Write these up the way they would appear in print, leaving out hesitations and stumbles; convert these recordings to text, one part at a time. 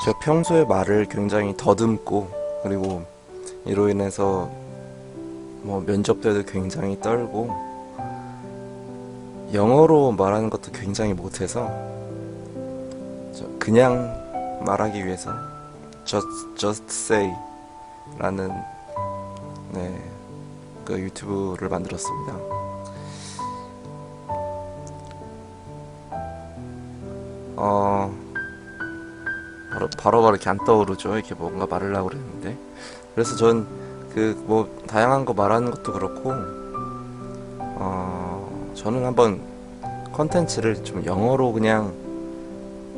제가 평소에 말을 굉장히 더듬고, 그리고 이로 인해서 뭐 면접 때도 굉장히 떨고, 영어로 말하는 것도 굉장히 못해서 그냥 말하기 위해서 just say 라는 네, 그 유튜브를 만들었습니다. 어, 바로 이렇게 안 떠오르죠. 이렇게 뭔가 말하려고 그랬는데. 그래서 전 그 뭐 다양한 거 말하는 것도 그렇고, 저는 한번 컨텐츠를 좀 영어로 그냥,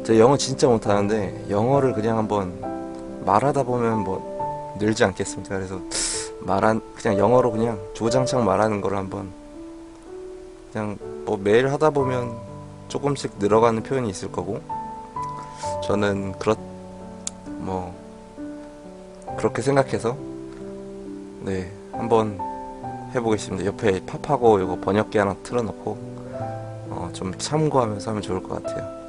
제가 영어 진짜 못하는데 영어를 그냥 한번 말하다 보면 뭐 늘지 않겠습니까? 그래서 그냥 영어로 그냥 주구장창 말하는 걸 한번 그냥 뭐 매일 하다 보면 조금씩 늘어가는 표현이 있을 거고, 저는 뭐 그렇게 생각해서 네, 한번 해보겠습니다. 옆에 팝하고 이거 번역기 하나 틀어놓고 좀 참고하면서 하면 좋을 것 같아요.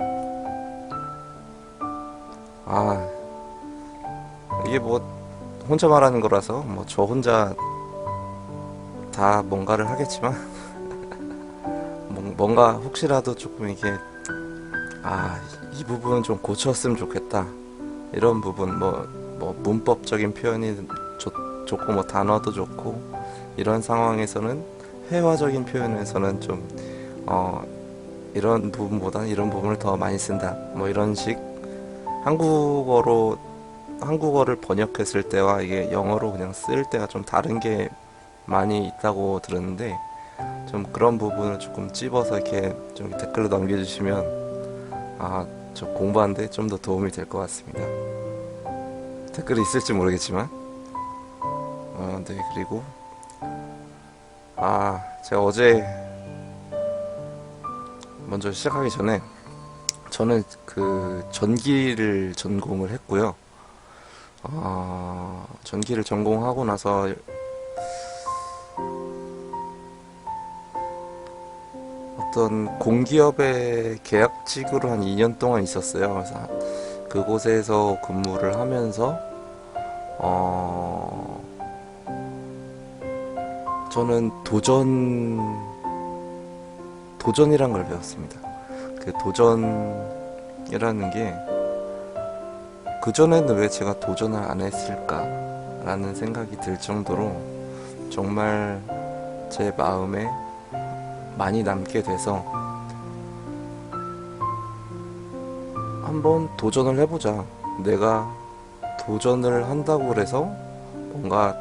아, 이게 뭐 혼자 말하는 거라서 뭐 저 혼자 다 뭔가를 하겠지만 뭔가 혹시라도 조금 이게 이 부분은 좀 고쳤으면 좋겠다, 이런 부분, 뭐 문법적인 표현이 좋고 뭐 단어도 좋고, 이런 상황에서는 회화적인 표현에서는 좀 이런 부분보다는 이런 부분을 더 많이 쓴다, 뭐 이런 식. 한국어를 번역했을 때와 이게 영어로 그냥 쓸 때가 좀 다른 게 많이 있다고 들었는데, 좀 그런 부분을 조금 찝어서 이렇게 좀 댓글로 남겨주시면 저 공부하는데 좀 더 도움이 될 것 같습니다. 댓글이 있을지 모르겠지만 네. 그리고 제가 어제 먼저 시작하기 전에 저는 그 전기를 전공을 했고요. 전기를 전공하고 나서 어떤 공기업의 계약직으로 한 2년 동안 있었어요. 그래서 그곳에서 근무를 하면서 저는 도전이란 걸 배웠습니다. 그 도전이라는 게, 그전에는 왜 제가 도전을 안 했을까라는 생각이 들 정도로 정말 제 마음에 많이 남게 돼서, 한번 도전을 해보자. 내가 도전을 한다고 그래서 뭔가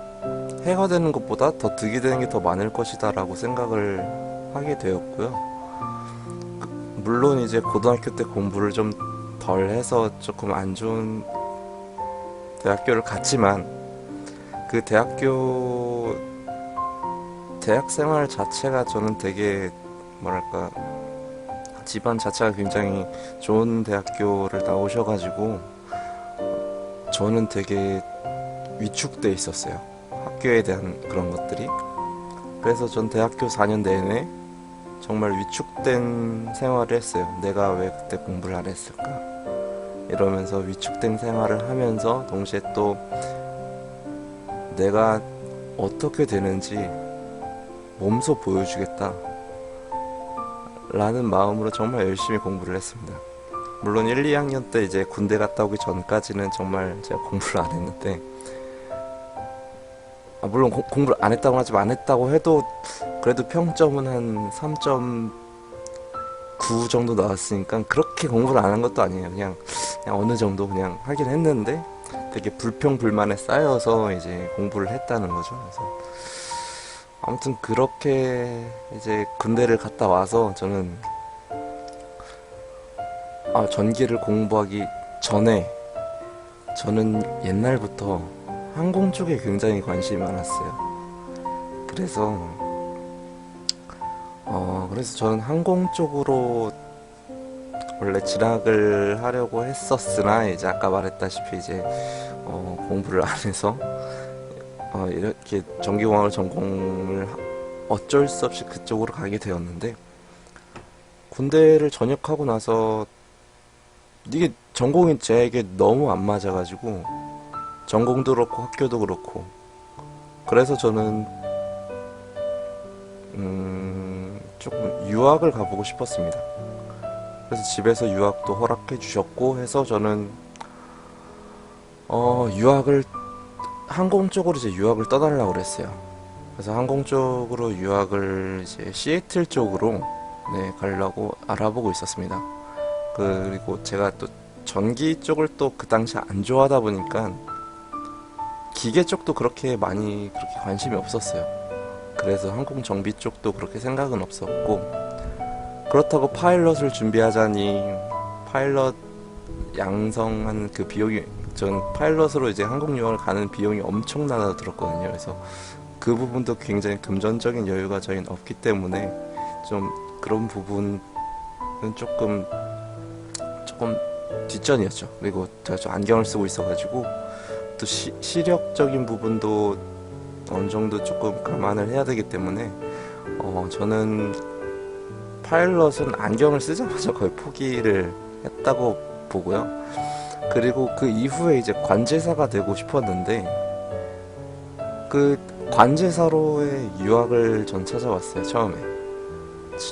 해가 되는 것보다 더 득이 되는 게 더 많을 것이다 라고 생각을 하게 되었고요. 물론 이제 고등학교 때 공부를 좀 덜 해서 조금 안 좋은 대학교를 갔지만, 그 대학 생활 자체가 저는 되게 뭐랄까, 집안 자체가 굉장히 좋은 대학교를 나오셔가지고 저는 되게 위축돼 있었어요. 학교에 대한 그런 것들이. 그래서 전 대학교 4년 내내 정말 위축된 생활을 했어요. 내가 왜 그때 공부를 안 했을까? 이러면서 위축된 생활을 하면서, 동시에 또 내가 어떻게 되는지 몸소 보여주겠다 라는 마음으로 정말 열심히 공부를 했습니다. 물론 1, 2학년 때 이제 군대 갔다 오기 전까지는 정말 제가 공부를 안 했는데, 물론 공부를 안 했다고 하지만, 안 했다고 해도 그래도 평점은 한 3.9 정도 나왔으니까 그렇게 공부를 안 한 것도 아니에요. 그냥 어느 정도 그냥 하긴 했는데, 되게 불평불만에 쌓여서 이제 공부를 했다는 거죠. 그래서 아무튼 그렇게 이제 군대를 갔다 와서 저는 전기를 공부하기 전에 저는 옛날부터 항공 쪽에 굉장히 관심이 많았어요. 그래서 저는 항공 쪽으로 원래 진학을 하려고 했었으나, 이제 아까 말했다시피 이제 공부를 안 해서 이렇게 전기공학을 전공을 어쩔 수 없이 그쪽으로 가게 되었는데, 군대를 전역하고 나서 이게 전공이 제게 너무 안 맞아가지고 전공도 그렇고 학교도 그렇고 그래서 저는 조금 유학을 가보고 싶었습니다. 그래서 집에서 유학도 허락해 주셨고 해서 저는 유학을 항공 쪽으로 이제 유학을 떠나려고 그랬어요. 그래서 항공 쪽으로 유학을 이제 시애틀 쪽으로 네, 가려고 알아보고 있었습니다. 그리고 제가 또 전기 쪽을 또 그 당시 안 좋아하다 보니까 기계 쪽도 그렇게 관심이 없었어요. 그래서 항공 정비 쪽도 그렇게 생각은 없었고 그렇다고 파일럿을 준비하자니 파일럿 양성한 그 비용이 전 파일럿으로 이제 항공 유학을 가는 비용이 엄청나다 들었거든요. 그래서 그 부분도 굉장히 금전적인 여유가 저희는 없기 때문에 좀 그런 부분은 조금 뒷전이었죠. 그리고 제가 좀 안경을 쓰고 있어가지고 또 시력적인 부분도 어느 정도 조금 감안을 해야 되기 때문에 저는 파일럿은 안경을 쓰자마자 거의 포기를 했다고 보고요. 그리고 그 이후에 이제 관제사가 되고 싶었는데 그 관제사로의 유학을 전 찾아왔어요. 처음에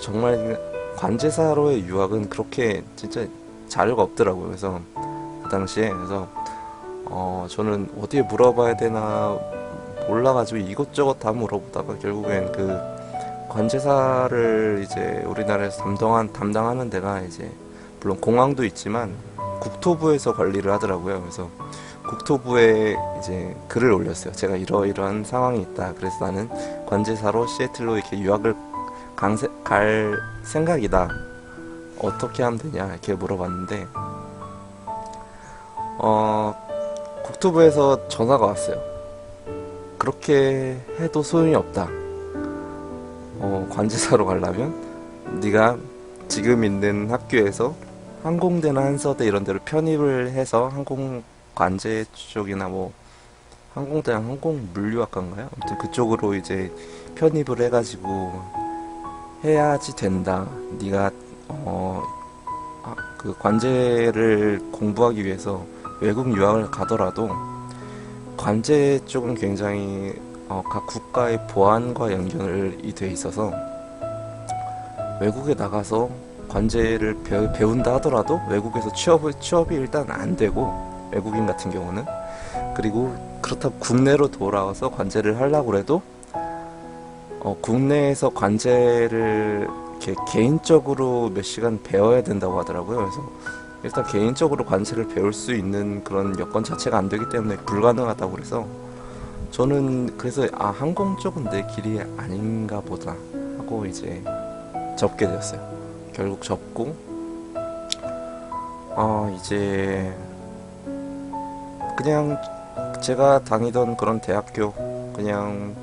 정말 관제사로의 유학은 그렇게 진짜 자료가 없더라고요. 그래서 그 당시에 그래서 저는 어디에 물어봐야 되나 몰라가지고 이것저것 다 물어보다가 결국엔 그 관제사를 이제 우리나라에서 담당하는 데가 이제 물론 공항도 있지만 국토부에서 관리를 하더라고요. 그래서 국토부에 이제 글을 올렸어요. 제가 이러이러한 상황이 있다. 그래서 나는 관제사로 시애틀로 이렇게 유학을 갈 생각이다. 어떻게 하면 되냐 이렇게 물어봤는데 국토부에서 전화가 왔어요. 그렇게 해도 소용이 없다. 관제사로 가려면 네가 지금 있는 학교에서 항공대나 한서대 이런 데로 편입을 해서 항공 관제 쪽이나 뭐 항공대나 항공물류학과인가요? 아무튼 그쪽으로 이제 편입을 해가지고 해야지 된다. 네가 그 관제를 공부하기 위해서 외국 유학을 가더라도 관제 쪽은 굉장히 각 국가의 보안과 연결이 돼 있어서 외국에 나가서 관제를 배운다 하더라도 외국에서 취업이 일단 안 되고 외국인 같은 경우는 그리고 그렇다고 국내로 돌아와서 관제를 하려고 해도 국내에서 관제를 이렇게 개인적으로 몇 시간 배워야 된다고 하더라고요. 그래서 일단 개인적으로 관제를 배울 수 있는 그런 여건 자체가 안 되기 때문에 불가능하다고 그래서 저는 그래서 항공 쪽은 내 길이 아닌가 보다 하고 이제 접게 되었어요. 결국 접고 이제 그냥 제가 다니던 그런 대학교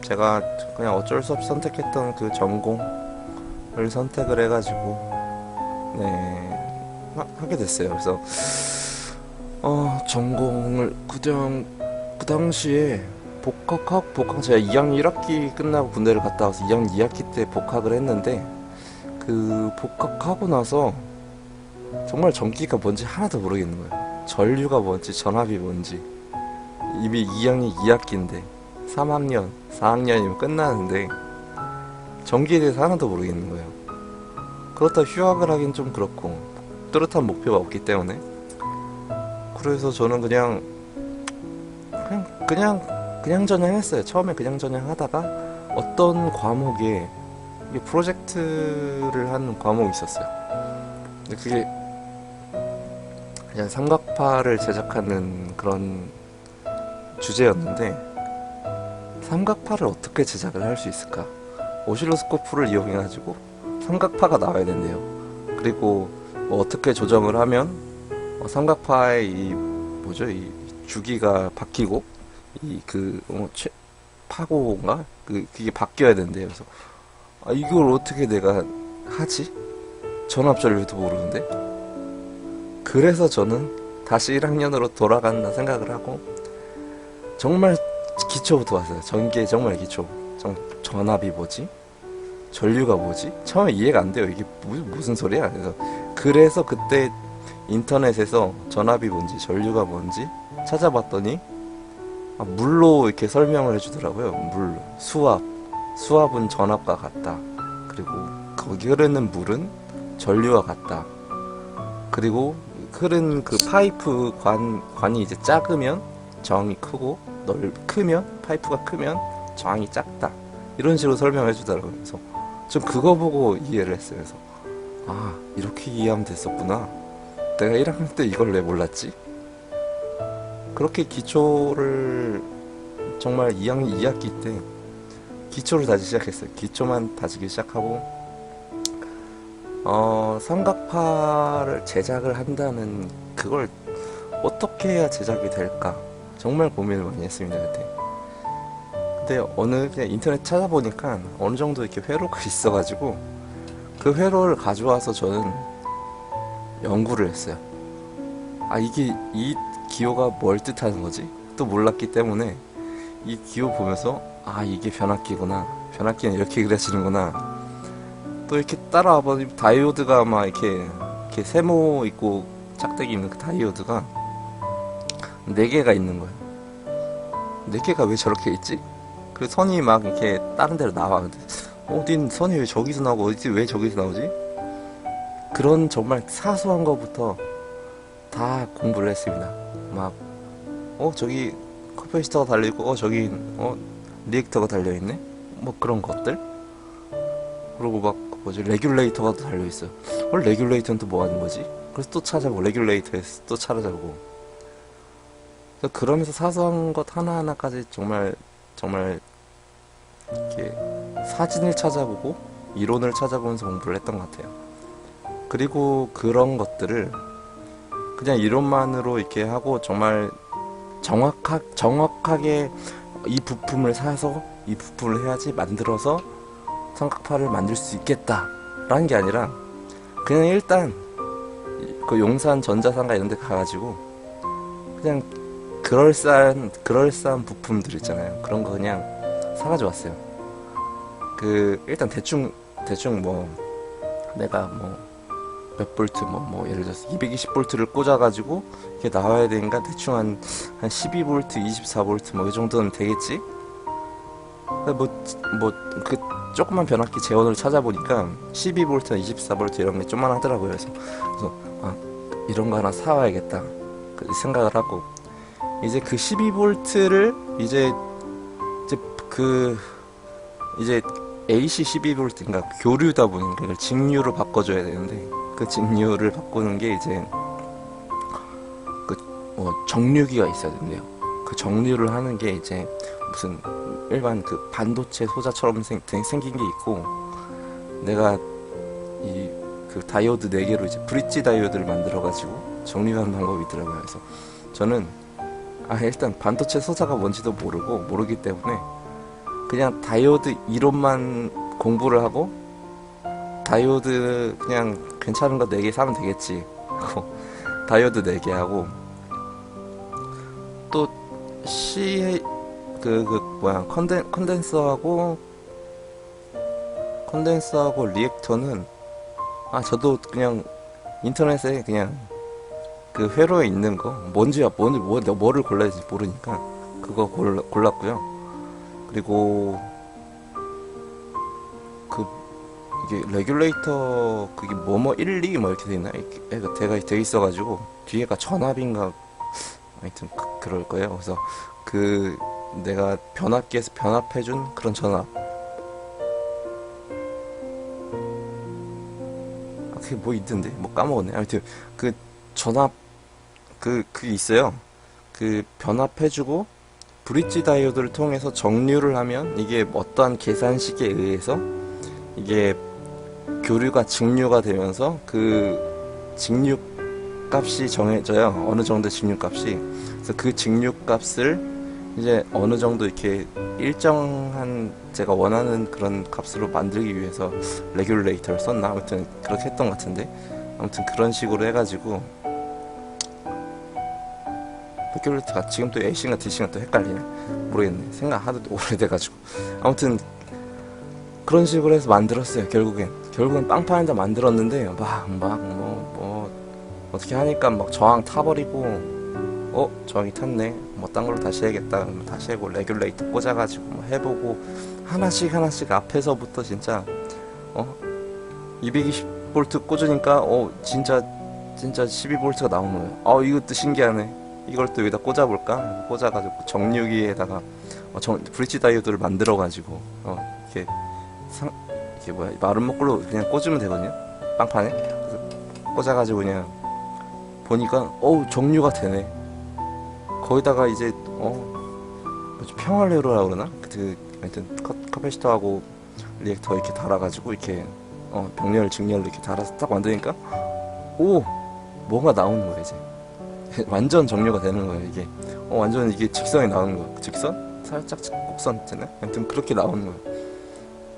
제가 그냥 어쩔 수 없이 선택했던 그 전공을 선택을 해가지고 네 하게 됐어요. 그래서 전공을 그 당시에 복학 제가 2학년 1학기 끝나고 군대를 갔다 와서 2학년 2학기 때 복학을 했는데 그 복학하고 나서 정말 전기가 뭔지 하나도 모르겠는 거예요. 전류가 뭔지 전압이 뭔지 이미 2학년 2학기인데 3학년 4학년이면 끝나는데 전기에 대해서 하나도 모르겠는 거예요. 그렇다 휴학을 하긴 좀 그렇고 뚜렷한 목표가 없기 때문에 그래서 저는 그냥 했어요. 처음에 그냥 하다가 어떤 과목에 이게 프로젝트를 하는 과목이 있었어요. 근데 그게 그냥 삼각파를 제작하는 그런 주제였는데 삼각파를 어떻게 제작을 할 수 있을까? 오실로스코프를 이용해가지고 삼각파가 나와야 된대요. 그리고 뭐 어떻게 조정을 하면 삼각파의 이 주기가 바뀌고 파고인가? 그게 바뀌어야 된대요. 그래서 이걸 어떻게 내가 하지? 전압전류도 모르는데? 그래서 저는 다시 1학년으로 돌아간다 생각을 하고 정말 기초부터 왔어요. 전기의 정말 기초. 전압이 뭐지? 전류가 뭐지? 처음에 이해가 안 돼요. 이게 무슨 소리야? 그래서 그때 인터넷에서 전압이 뭔지 전류가 뭔지 찾아봤더니 물로 이렇게 설명을 해주더라고요. 물, 수압은 전압과 같다. 그리고 거기 흐르는 물은 전류와 같다. 그리고 흐른 그 파이프 관이 이제 작으면 저항이 크고 크면 파이프가 크면 저항이 작다. 이런 식으로 설명해 주더라고요. 그래서 좀 그거 보고 이해를 했어요. 그래서 이렇게 이해하면 됐었구나. 내가 1학년 때 이걸 왜 몰랐지? 그렇게 기초를 정말 2학년 2학기 때 기초를 다지기 시작했어요. 기초만 다지기 시작하고 삼각파를 제작을 한다면 그걸 어떻게 해야 제작이 될까 정말 고민을 많이 했습니다. 근데 그냥 인터넷 찾아보니까 어느 정도 이렇게 회로가 있어가지고 그 회로를 가져와서 저는 연구를 했어요. 이게 이 기호가 뭘 뜻하는 거지? 또 몰랐기 때문에 이 기호 보면서 이게 변압기구나. 변압기는 이렇게 그려지는구나. 또 이렇게 따라와 보니 다이오드가 막 이렇게 세모 있고 짝대기 있는 그 다이오드가 4개가 있는 거예요. 4개가 왜 저렇게 있지? 그 선이 막 이렇게 다른 데로 나와. 근데 어딘 선이 왜 저기서 나오고 어디 왜 저기서 나오지? 그런 정말 사소한 거부터 다 공부를 했습니다. 막 저기 커피시터가 달려있고 저기 리액터가 달려있네? 뭐 그런 것들. 그리고 막 레귤레이터가 또 달려있어요. 레귤레이터는 또 뭐 하는 거지? 그래서 또 찾아보고 레귤레이터에서 또 찾아보고. 그러면서 사소한 것 하나하나까지 정말 이렇게 사진을 찾아보고 이론을 찾아보면서 공부를 했던 것 같아요. 그리고 그런 것들을 그냥 이론만으로 이렇게 하고 정말 정확하게 이 부품을 사서 이 부품을 해야지 만들어서 삼각파를 만들 수 있겠다 라는 게 아니라 그냥 일단 그 용산 전자상가 이런 데 가가지고 그냥 그럴싸한 부품들 있잖아요. 그런 거 그냥 사가지고 왔어요. 일단 대충 내가 몇 볼트 예를 들어서 220볼트를 꽂아가지고 이게 나와야 되니까 대충 한 12볼트, 24볼트 이 정도는 되겠지? 그 조그만 변압기 제원을 찾아보니까 12볼트나 24볼트 이런 게 좀만 하더라고요. 그래서 이런 거 하나 사와야겠다 생각을 하고 이제 그 12볼트를 이제 AC 12볼트인가 교류다 보니까 이걸 직류로 바꿔줘야 되는데 그 직류를 바꾸는 게 이제 정류기가 있어야 된대요. 그 정류를 하는 게 이제 무슨 일반 그 반도체 소자처럼 생긴 게 있고 내가 그 다이오드 4개로 이제 브릿지 다이오드를 만들어가지고 정류하는 방법이 있더라고요. 그래서 저는 일단 반도체 소자가 뭔지도 모르기 때문에 그냥 다이오드 이론만 공부를 하고 다이오드 그냥 괜찮은 거 4개 사면 되겠지 하고 다이오드 4개 하고 또 컨덴서하고 리액터는 저도 그냥 인터넷에 그냥 그 회로에 있는 거 뭐를 골라야 될지 모르니까 그거 골랐고요. 그리고 이게 레귤레이터 그게 1, 2 이렇게 돼 있나? 이렇게 돼 있어가지고 뒤에가 전압인가 하여튼 그럴 거예요. 그래서 내가 변압기에서 변압해준 그런 전압 그게 있던데 까먹었네. 아무튼 그 전압 그게 있어요. 그 변압해주고 브릿지 다이오드를 통해서 정류를 하면 이게 어떠한 계산식에 의해서 이게 교류가 직류가 되면서 그 직류 값이 정해져요. 어느 정도 직류 값이. 그래서 그 직류 값을 이제 어느 정도 이렇게 일정한 제가 원하는 그런 값으로 만들기 위해서 레귤레이터를 썼나? 아무튼 그렇게 했던 것 같은데 아무튼 그런 식으로 해가지고 레귤레이터가 지금 또 A씨인가 D씨인가 또 헷갈리네. 모르겠네. 생각 하도 오래돼가지고 아무튼 그런 식으로 해서 만들었어요. 결국엔 빵판에다 만들었는데 어떻게 하니까 막 저항 타버리고, 저항이 탔네, 뭐 딴 걸로 다시 해야겠다, 그러면 다시 해고 레귤레이터 꽂아가지고 뭐 해보고, 하나씩 하나씩 앞에서부터 진짜 220V 꽂으니까 진짜 12V가 나오는 거예요. 이것도 신기하네, 이걸 또 여기다 꽂아볼까, 꽂아가지고 정류기에다가 브릿지 다이오드를 만들어가지고 이렇게 이게 뭐야, 마른 목걸로 그냥 꽂으면 되거든요, 빵판에. 그래서 꽂아가지고 그냥 보니까 정류가 되네. 거기다가 이제 뭐지, 평활레로라 그러나, 하여튼 카패시터하고 리액터 이렇게 달아가지고 이렇게 병렬 직렬로 이렇게 달아서 딱 만드니까 뭔가 나오는 거예요 이제. 완전 정류가 되는 거예요 이게. 완전 이게 직선이 나오는 거예요. 직선? 살짝 곡선 되나? 하여튼 그렇게 나오는 거예요.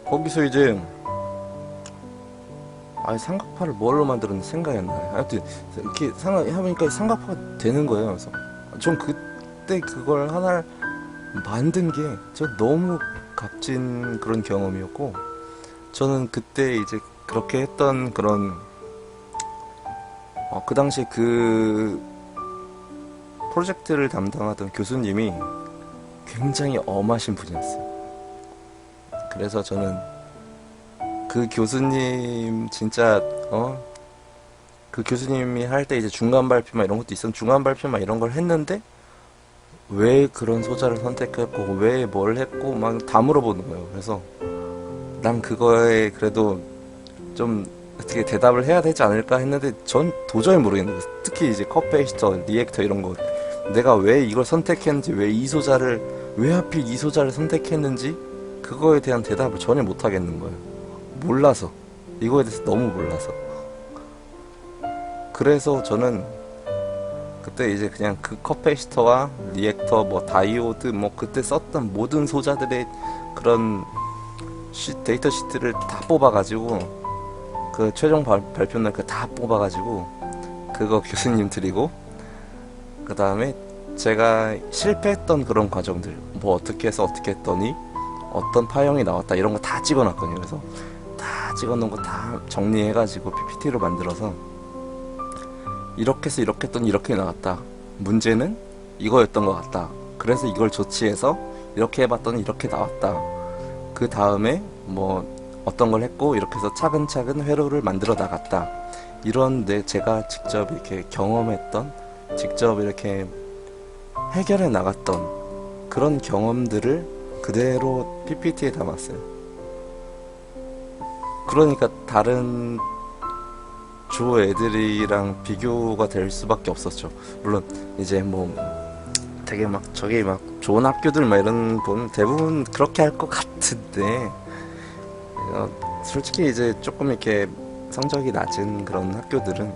거기서 이제 삼각파를 뭘로 만들었는지 생각이 안 나요. 하여튼 이렇게 생각해보니까 삼각파가 되는 거예요. 그래서 전 그때 그걸 하나를 만든 게 저 너무 값진 그런 경험이었고, 저는 그때 이제 그렇게 했던 그런 그 당시 그 프로젝트를 담당하던 교수님이 굉장히 엄하신 분이었어요. 그래서 저는 그 교수님 진짜 그 교수님이 할 때 이제 중간 발표만 이런 것도 있었는데, 중간 발표만 이런 걸 했는데 왜 그런 소자를 선택했고 왜 뭘 했고 막 다 물어보는 거예요. 그래서 난 그거에 그래도 좀 어떻게 대답을 해야 되지 않을까 했는데 전 도저히 모르겠는 거예요. 특히 이제 컷베이스터, 리액터 이런 거, 내가 왜 이걸 선택했는지, 왜 하필 이 소자를 선택했는지 그거에 대한 대답을 전혀 못 하겠는 거예요. 몰라서, 이거에 대해서 너무 몰라서. 그래서 저는 그때 이제 그냥 그 컷페이스터와 리액터, 뭐 다이오드, 뭐 그때 썼던 모든 소자들의 그런 데이터 시트를 다 뽑아가지고, 그 최종 발표날 그 다 뽑아가지고 그거 교수님 드리고, 그 다음에 제가 실패했던 그런 과정들, 뭐 어떻게 해서 어떻게 했더니 어떤 파형이 나왔다 이런 거 다 찍어놨거든요. 그래서 다 찍어놓은 거 다 정리해가지고 PPT로 만들어서, 이렇게 해서 이렇게 했더니 이렇게 나왔다, 문제는 이거였던 것 같다, 그래서 이걸 조치해서 이렇게 해봤더니 이렇게 나왔다, 그 다음에 뭐 어떤 걸 했고, 이렇게 해서 차근차근 회로를 만들어 나갔다, 이런 제가 직접 이렇게 경험했던, 직접 이렇게 해결해 나갔던 그런 경험들을 그대로 PPT에 담았어요. 그러니까 다른 조 애들이랑 비교가 될 수밖에 없었죠. 물론 이제 뭐 되게 막 저기 막 좋은 학교들 막 이런 보면 대부분 그렇게 할 것 같은데, 솔직히 이제 조금 이렇게 성적이 낮은 그런 학교들은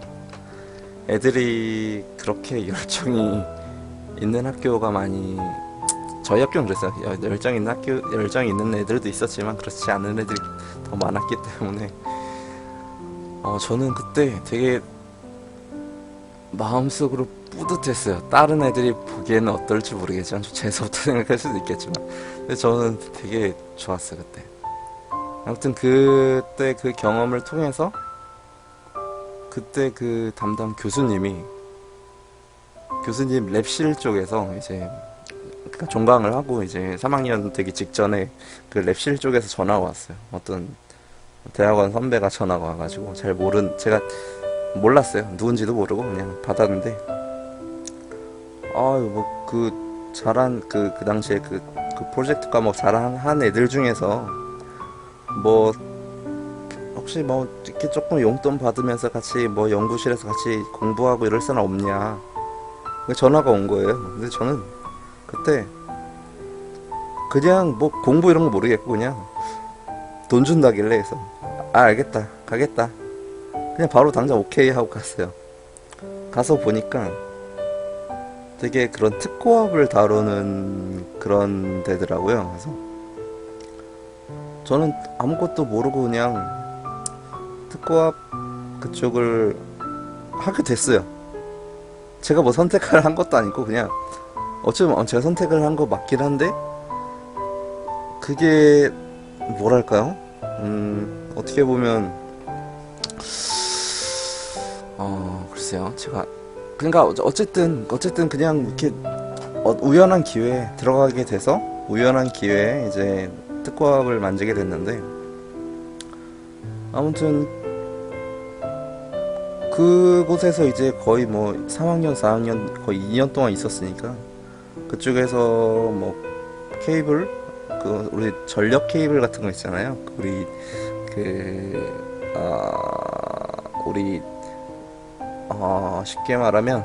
애들이 그렇게 열정이 있는 학교가 많이, 저희 학교는 그랬어요. 열정이 있는 애들도 있었지만 그렇지 않은 애들이 더 많았기 때문에 저는 그때 되게 마음속으로 뿌듯했어요. 다른 애들이 보기에는 어떨지 모르겠지만, 재수없다 생각할 수도 있겠지만, 근데 저는 되게 좋았어요 그때. 아무튼 그때 그 경험을 통해서 그때 그 담당 교수님 랩실 쪽에서 이제, 그러니까 종강을 하고 이제 3학년 되기 직전에 그 랩실 쪽에서 전화가 왔어요. 어떤 대학원 선배가 전화가 와가지고, 제가 몰랐어요. 누군지도 모르고 그냥 받았는데, 뭐 그 당시에 그 프로젝트 과목 잘한 애들 중에서 뭐 혹시 뭐 이렇게 조금 용돈 받으면서 같이 뭐 연구실에서 같이 공부하고 이럴 사람 없냐, 전화가 온 거예요. 근데 저는 그때 그냥 뭐 공부 이런 거 모르겠고 그냥 돈 준다길래 해서 알겠다, 가겠다, 그냥 바로 당장 오케이 하고 갔어요. 가서 보니까 되게 그런 특고합을 다루는 그런 데더라고요. 그래서 저는 아무것도 모르고 그냥 특고합 그쪽을 하게 됐어요. 제가 뭐 선택을 한 것도 아니고 그냥 어쩌면 제가 선택을 한 거 맞긴 한데, 그게 뭐랄까요? 어떻게 보면 글쎄요. 제가 그러니까 어쨌든 그냥 이렇게 우연한 기회에 들어가게 돼서 우연한 기회에 이제 특과를 만들게 됐는데, 아무튼 그곳에서 이제 거의 뭐 3학년 4학년 거의 2년 동안 있었으니까, 그쪽에서 뭐 케이블, 그 우리 전력 케이블 같은 거 있잖아요. 우리 쉽게 말하면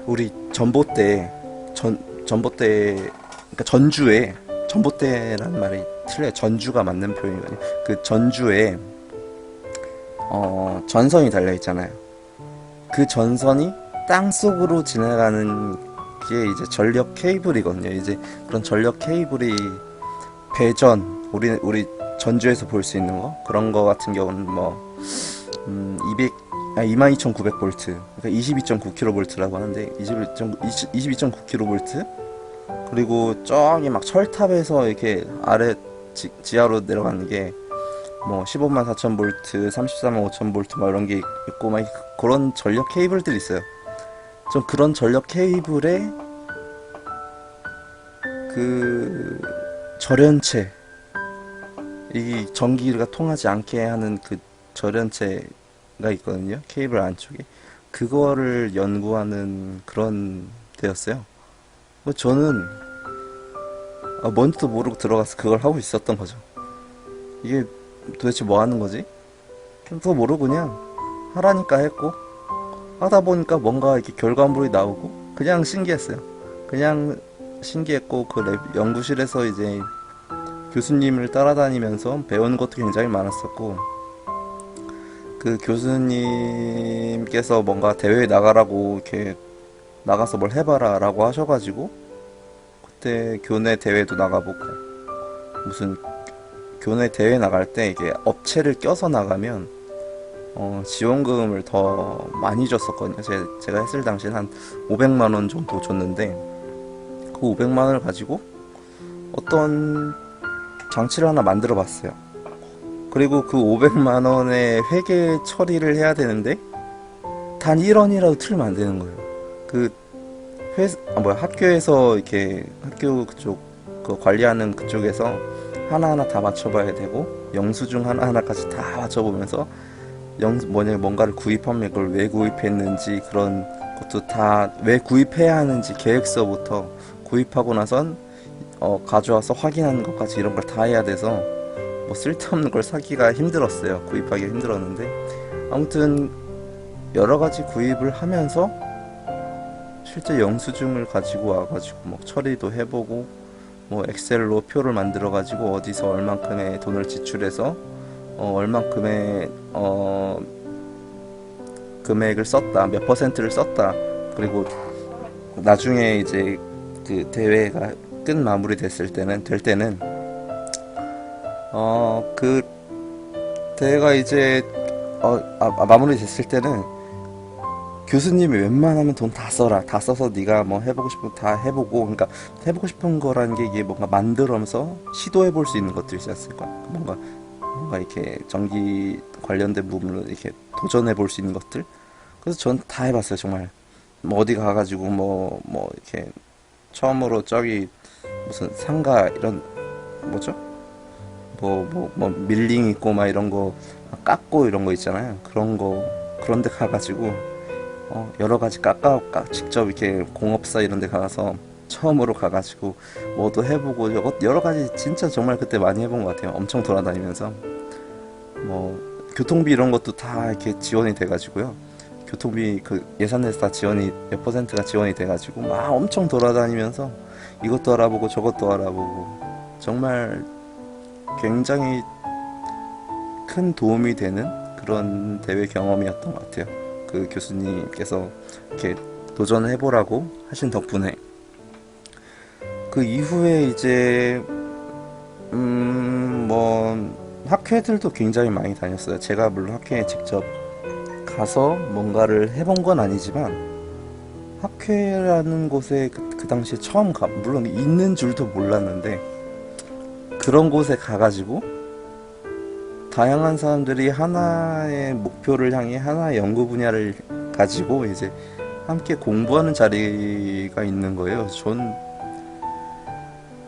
우리 전봇대, 그러니까 전봇대라는 말이 틀려요. 전주가 맞는 표현이거든요. 그 전주에 전선이 달려 있잖아요. 그 전선이 땅 속으로 지나가는 게 이제 전력 케이블이거든요. 이제 그런 전력 케이블이 배전, 우리 전주에서 볼 수 있는 거, 그런 거 같은 경우는 뭐 22,900V, 그러니까 22.9kV라고 하는데, 22.9kV, 그리고 저기 막 철탑에서 이렇게 아래 지하로 내려가는 게 뭐 154,000V, 345,000V 막 이런 게 있고, 막 그런 전력 케이블들이 있어요. 좀 그런 전력 케이블에 그 절연체, 이 전기가 통하지 않게 하는 그 절연체가 있거든요. 케이블 안쪽에. 그거를 연구하는 그런 데였어요. 뭐 저는 뭔지도 모르고 들어가서 그걸 하고 있었던 거죠. 이게 도대체 뭐 하는 거지? 그거 모르고 그냥 하라니까 했고, 하다 보니까 뭔가 이렇게 결과물이 나오고 그냥 신기했어요. 그냥 신기했고, 그 연구실에서 이제 교수님을 따라다니면서 배우는 것도 굉장히 많았었고, 그 교수님께서 뭔가 대회에 나가라고 이렇게 나가서 뭘 해봐라 라고 하셔가지고, 그때 교내 대회도 나가보고, 무슨 교내 대회 나갈 때 이게 업체를 껴서 나가면 지원금을 더 많이 줬었거든요. 제가 했을 당시엔 한 500만원 정도 줬는데, 그 500만원을 가지고 어떤 장치를 하나 만들어 봤어요. 그리고 그 500만원의 회계 처리를 해야 되는데 단 1원이라도 틀리면 안 되는 거예요. 그 학교에서 이렇게 학교 그쪽 그 관리하는 그쪽에서 하나하나 다 맞춰봐야 되고, 영수증 하나하나까지 다 맞춰보면서 뭔가를 구입하면 그걸 왜 구입했는지, 그런 것도 다 왜 구입해야 하는지 계획서부터, 구입하고 나선 가져와서 확인하는 것까지, 이런 걸 다 해야 돼서 뭐 쓸데없는 걸 사기가 힘들었어요. 구입하기가 힘들었는데, 아무튼 여러 가지 구입을 하면서 실제 영수증을 가지고 와가지고 뭐 처리도 해보고, 뭐 엑셀로 표를 만들어 가지고 어디서 얼만큼의 돈을 지출해서 얼만큼의 금액을 썼다, 몇 퍼센트를 썼다, 그리고 나중에 이제 그 대회가 끝 마무리 될 때는 그 대회가 이제 마무리 됐을 때는 교수님이 웬만하면 돈 다 써라, 다 써서 네가 뭐 해보고 싶은 거 다 해보고, 그러니까 해보고 싶은 거라는 게 이게 뭔가 만들어서 시도해 볼 수 있는 것들이 있지 않습니까? 뭔가 이렇게 전기 관련된 부분으로 이렇게 도전해 볼 수 있는 것들. 그래서 전 다 해봤어요. 정말 뭐 어디 가가지고 뭐 이렇게 처음으로 저기 무슨 상가 이런 뭐죠? 뭐 밀링 있고 막 이런 거 깎고 이런 거 있잖아요. 그런 데 가가지고 여러 가지 직접 이렇게 공업사 이런 데 가서 처음으로 가가지고 뭐도 해보고, 여러 가지 진짜 정말 그때 많이 해본 것 같아요. 엄청 돌아다니면서 뭐 교통비 이런 것도 다 이렇게 지원이 돼가지고요. 교통비 그 예산에서 다 지원이 몇 퍼센트가 지원이 돼가지고 막 엄청 돌아다니면서 이것도 알아보고 저것도 알아보고, 정말 굉장히 큰 도움이 되는 그런 대회 경험이었던 것 같아요. 그 교수님께서 이렇게 도전해보라고 하신 덕분에. 그 이후에 이제 뭐 학회들도 굉장히 많이 다녔어요. 제가 물론 학회에 직접 가서 뭔가를 해본 건 아니지만, 학회라는 곳에 그 당시에 처음 물론 있는 줄도 몰랐는데, 그런 곳에 가가지고 다양한 사람들이 하나의 목표를 향해 하나의 연구 분야를 가지고 이제 함께 공부하는 자리가 있는 거예요. 전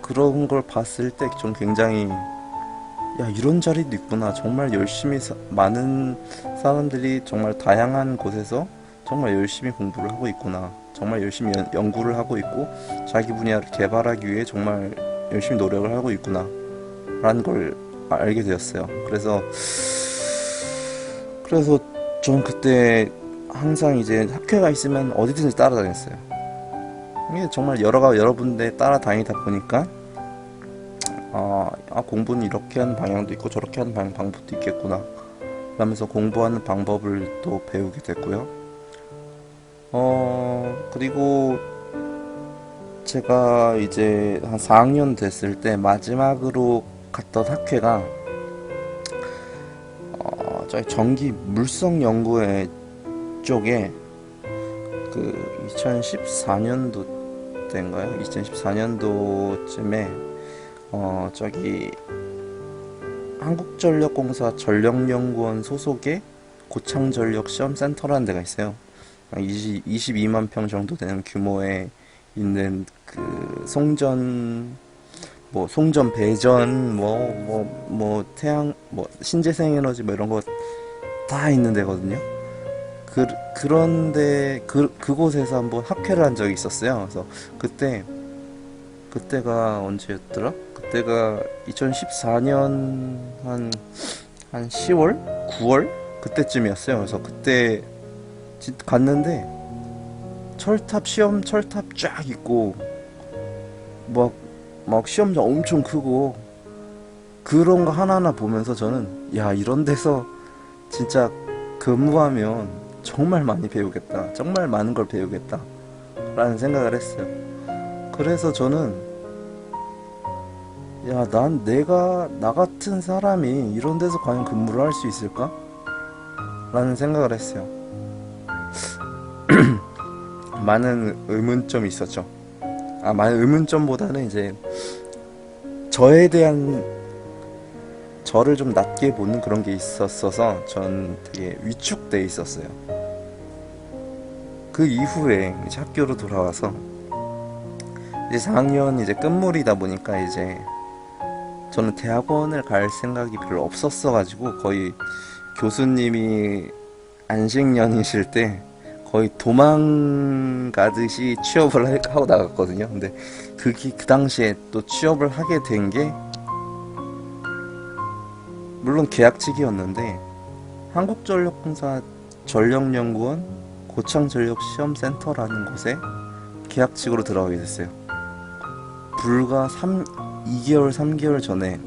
그런 걸 봤을 때 좀 굉장히, 야, 이런 자리도 있구나. 정말 열심히 많은 사람들이 정말 다양한 곳에서 정말 열심히 공부를 하고 있구나. 정말 열심히 연구를 하고 있고 자기 분야를 개발하기 위해 정말 열심히 노력을 하고 있구나 라는 걸 알게 되었어요. 그래서 전 그때 항상 이제 학회가 있으면 어디든지 따라다녔어요. 이게 정말 여러 군데 따라다니다 보니까 공부는 이렇게 하는 방향도 있고 저렇게 하는 방법도 있겠구나 라면서 공부하는 방법을 또 배우게 됐고요. 그리고 제가 이제 한 4학년 됐을 때 마지막으로 갔던 학회가 저희 전기 물성 연구회 쪽에 그 2014년도 때인가요? 2014년도쯤에 저기 한국전력공사 전력연구원 소속의 고창전력시험센터라는 데가 있어요. 22만 평 정도 되는 규모에 있는 그 송전 배전 태양 신재생 에너지 이런 거 다 있는 데거든요. 그런데 그곳에서 한번 학회를 한 적이 있었어요. 그래서 그때가 언제였더라? 그때가 2014년 한 10월? 9월? 그때쯤이었어요. 그래서 그때 갔는데 철탑 쫙 있고 막 시험장 엄청 크고 그런 거 하나하나 보면서 저는, 야, 이런 데서 진짜 근무하면 정말 많이 배우겠다. 정말 많은 걸 배우겠다. 라는 생각을 했어요. 그래서 저는, 야, 나 같은 사람이 이런 데서 과연 근무를 할 수 있을까? 라는 생각을 했어요. 많은 의문점이 있었죠. 많은 의문점보다는 이제 저에 대한 저를 좀 낮게 보는 그런 게 있었어서 전 되게 위축돼 있었어요. 그 이후에 이제 학교로 돌아와서 이제 4학년 이제 끝물이다 보니까 이제 저는 대학원을 갈 생각이 별로 없었어가지고 거의 교수님이 안식년이실 때 거의 도망가듯이 취업을 하고 나갔거든요. 근데 그 당시에 또 취업을 하게 된 게 물론 계약직이었는데 한국전력공사 전력연구원 고창전력시험센터라는 곳에 계약직으로 들어가게 됐어요. 불과 2개월, 3개월 전에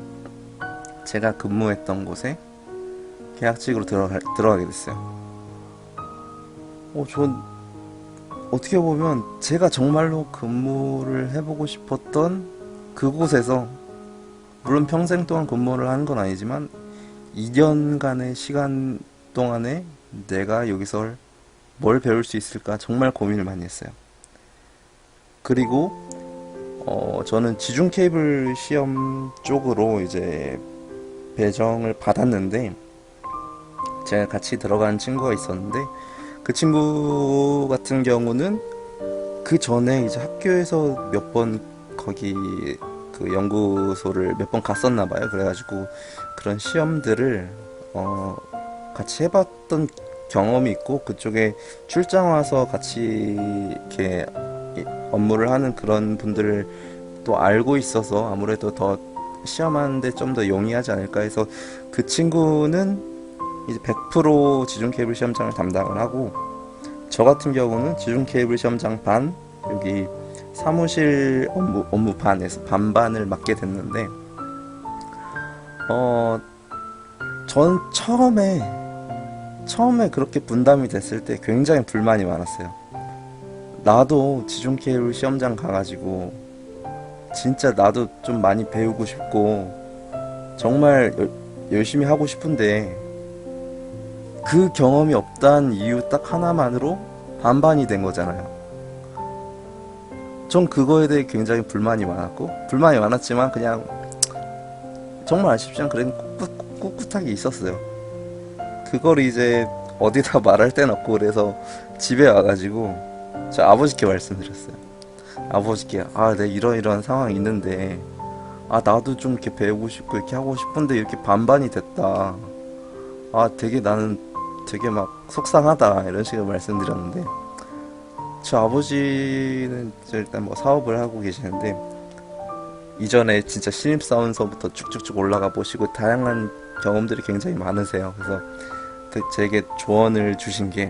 제가 근무했던 곳에 계약직으로 들어가게 됐어요. 전 어떻게 보면 제가 정말로 근무를 해보고 싶었던 그곳에서, 물론 평생 동안 근무를 하는 건 아니지만 2년간의 시간 동안에 내가 여기서 뭘 배울 수 있을까 정말 고민을 많이 했어요. 그리고 저는 지중 케이블 시험 쪽으로 이제 배정을 받았는데, 제가 같이 들어간 친구가 있었는데 그 친구 같은 경우는 그 전에 이제 학교에서 몇 번 거기 그 연구소를 몇 번 갔었나 봐요. 그래가지고 그런 시험들을 같이 해봤던 경험이 있고, 그쪽에 출장 와서 같이 이렇게 업무를 하는 그런 분들을 또 알고 있어서 아무래도 더 시험하는데 좀 더 용이하지 않을까 해서 그 친구는 이제 100% 지중 케이블 시험장을 담당을 하고, 저 같은 경우는 지중 케이블 시험장 반, 여기 사무실 업무 반에서 반반을 맡게 됐는데, 전 처음에 그렇게 분담이 됐을 때 굉장히 불만이 많았어요. 나도 지중 케이블 시험장 가가지고 진짜 나도 좀 많이 배우고 싶고 정말 열심히 하고 싶은데 그 경험이 없다는 이유 딱 하나만으로 반반이 된 거잖아요. 전 그거에 대해 굉장히 불만이 많았지만 그냥 정말 아쉽지만 그래도 꿋꿋하게 있었어요. 그걸 이제 어디다 말할 데는 없고 그래서 집에 와가지고 저 아버지께 말씀드렸어요. 아버지께 내 이런 상황이 있는데 나도 좀 이렇게 배우고 싶고 이렇게 하고 싶은데 이렇게 반반이 됐다. 되게 나는 되게 막 속상하다 이런 식으로 말씀드렸는데 저 아버지는 이제 일단 뭐 사업을 하고 계시는데 이전에 진짜 신입사원서부터 쭉쭉쭉 올라가 보시고 다양한 경험들이 굉장히 많으세요. 그래서 제게 조언을 주신 게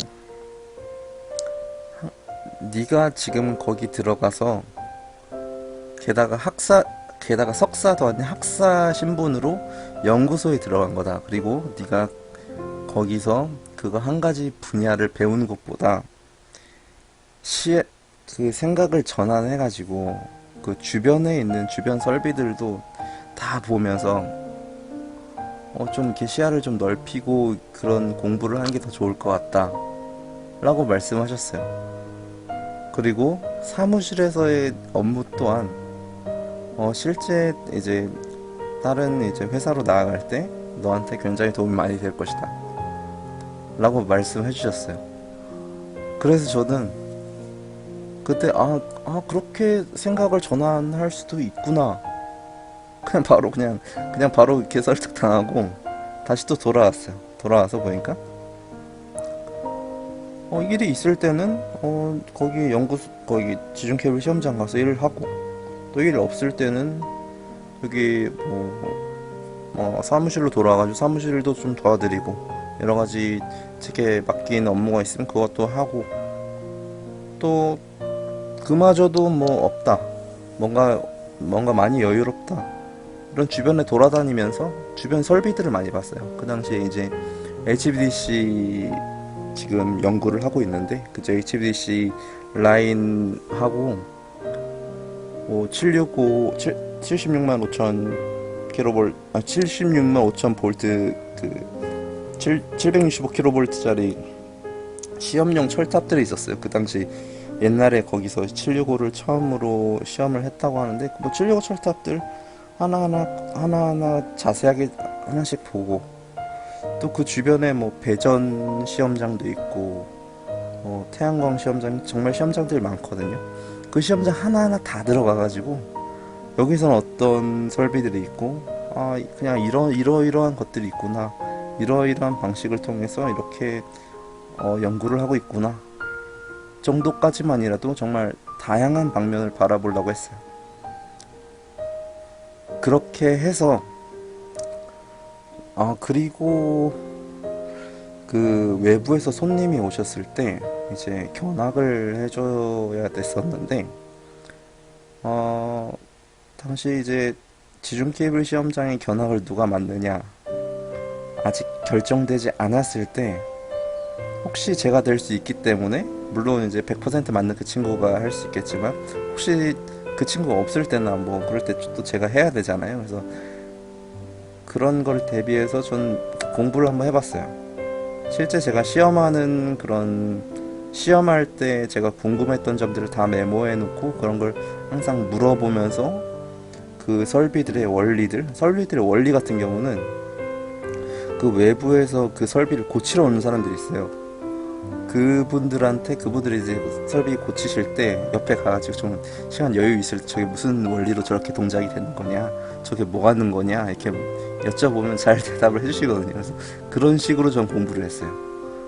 네가 지금 거기 들어가서 게다가 석사도 아닌 학사 신분으로 연구소에 들어간 거다. 그리고 네가 거기서 그거 한 가지 분야를 배우는 것보다 그 생각을 전환해가지고 그 주변에 있는 주변 설비들도 다 보면서 좀 이렇게 시야를 좀 넓히고 그런 공부를 하는 게 더 좋을 것 같다 라고 말씀하셨어요. 그리고 사무실에서의 업무 또한 실제 이제 다른 이제 회사로 나아갈 때 너한테 굉장히 도움이 많이 될 것이다 라고 말씀해 주셨어요. 그래서 저는 그때 그렇게 생각을 전환할 수도 있구나. 그냥 바로 이렇게 설득당하고 다시 또 돌아왔어요. 돌아와서 보니까 일이 있을 때는 거기 거기 지중 케이블 시험장 가서 일을 하고 또 일 없을 때는 여기 사무실로 돌아와가지고 사무실도 좀 도와드리고 여러 가지 제게 맡긴 업무가 있으면 그것도 하고 또 그마저도 뭐 없다. 뭔가 많이 여유롭다. 이런 주변에 돌아다니면서 주변 설비들을 많이 봤어요. 그 당시에 이제 HVDC 지금 연구를 하고 있는데 그저 HVDC 라인하고 76만 5천 킬로볼트 76만 5천 볼트 그 765 킬로볼트짜리 시험용 철탑들이 있었어요. 그 당시 옛날에 거기서 765를 처음으로 시험을 했다고 하는데 뭐 765 철탑들 하나하나 자세하게 하나씩 보고 또 그 주변에 뭐 배전 시험장도 있고 태양광 시험장 정말 시험장들이 많거든요. 그 시험장 하나하나 다 들어가가지고 여기서는 어떤 설비들이 있고 그냥 이러이러한 것들이 있구나 이러이러한 방식을 통해서 이렇게 연구를 하고 있구나 정도까지만이라도 정말 다양한 방면을 바라보려고 했어요. 그렇게 해서 그리고 그 외부에서 손님이 오셨을 때 이제 견학을 해줘야 됐었는데 당시 이제 지중 케이블 시험장에 견학을 누가 맡느냐 아직 결정되지 않았을 때 혹시 제가 될 수 있기 때문에 물론 이제 100% 맞는 그 친구가 할 수 있겠지만 혹시 그 친구가 없을 때나 뭐 그럴 때 또 제가 해야 되잖아요. 그래서 그런 걸 대비해서 전 공부를 한번 해봤어요. 실제 제가 시험할 때 제가 궁금했던 점들을 다 메모해 놓고 그런 걸 항상 물어보면서 그 설비들의 원리 같은 경우는 그 외부에서 그 설비를 고치러 오는 사람들이 있어요. 그분들이 이제 설비 고치실 때 옆에 가가지고 좀 시간 여유 있을 때 저게 무슨 원리로 저렇게 동작이 되는 거냐, 저게 뭐 하는 거냐 이렇게 여쭤보면 잘 대답을 해주시거든요. 그래서 그런 식으로 전 공부를 했어요.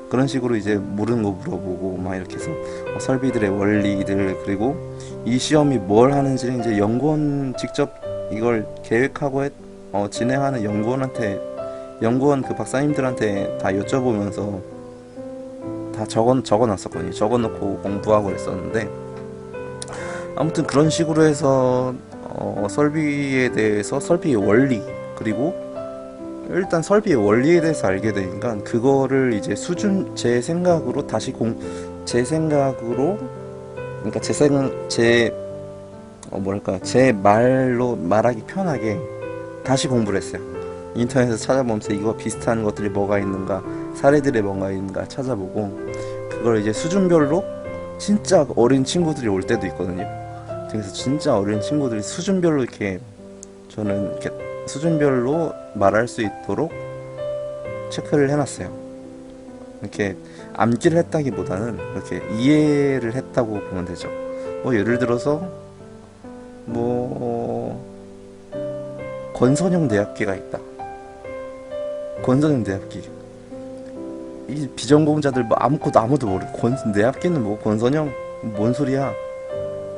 그런 식으로 이제 모르는 거 물어보고 막 이렇게 해서 설비들의 원리들 그리고 이 시험이 뭘 하는지는 이제 연구원 직접 이걸 계획하고 진행하는 연구원 그 박사님들한테 다 여쭤보면서 다 적어놨었거든요. 적어놓고 공부하고 그랬었는데 아무튼 그런 식으로 해서 설비에 대해서 설비의 원리 그리고 일단 설비의 원리에 대해서 알게 되니까 그거를 이제 제 생각으로 그러니까 제 말로 말하기 편하게 다시 공부를 했어요. 인터넷에서 찾아보면서 이거 비슷한 것들이 뭐가 있는가 사례들이 뭔가 있는가 찾아보고 그걸 이제 수준별로 진짜 어린 친구들이 올 때도 있거든요. 그래서 진짜 어린 친구들이 수준별로 이렇게 저는 이렇게 수준별로 말할 수 있도록 체크를 해놨어요. 이렇게 암기를 했다기보다는 이렇게 이해를 했다고 보면 되죠. 뭐 예를 들어서 뭐 권선형 내압기가 있다. 권선형 내압기. 이 비전공자들 뭐 아무도 모르. 내압기는 뭐 권선형 뭔 소리야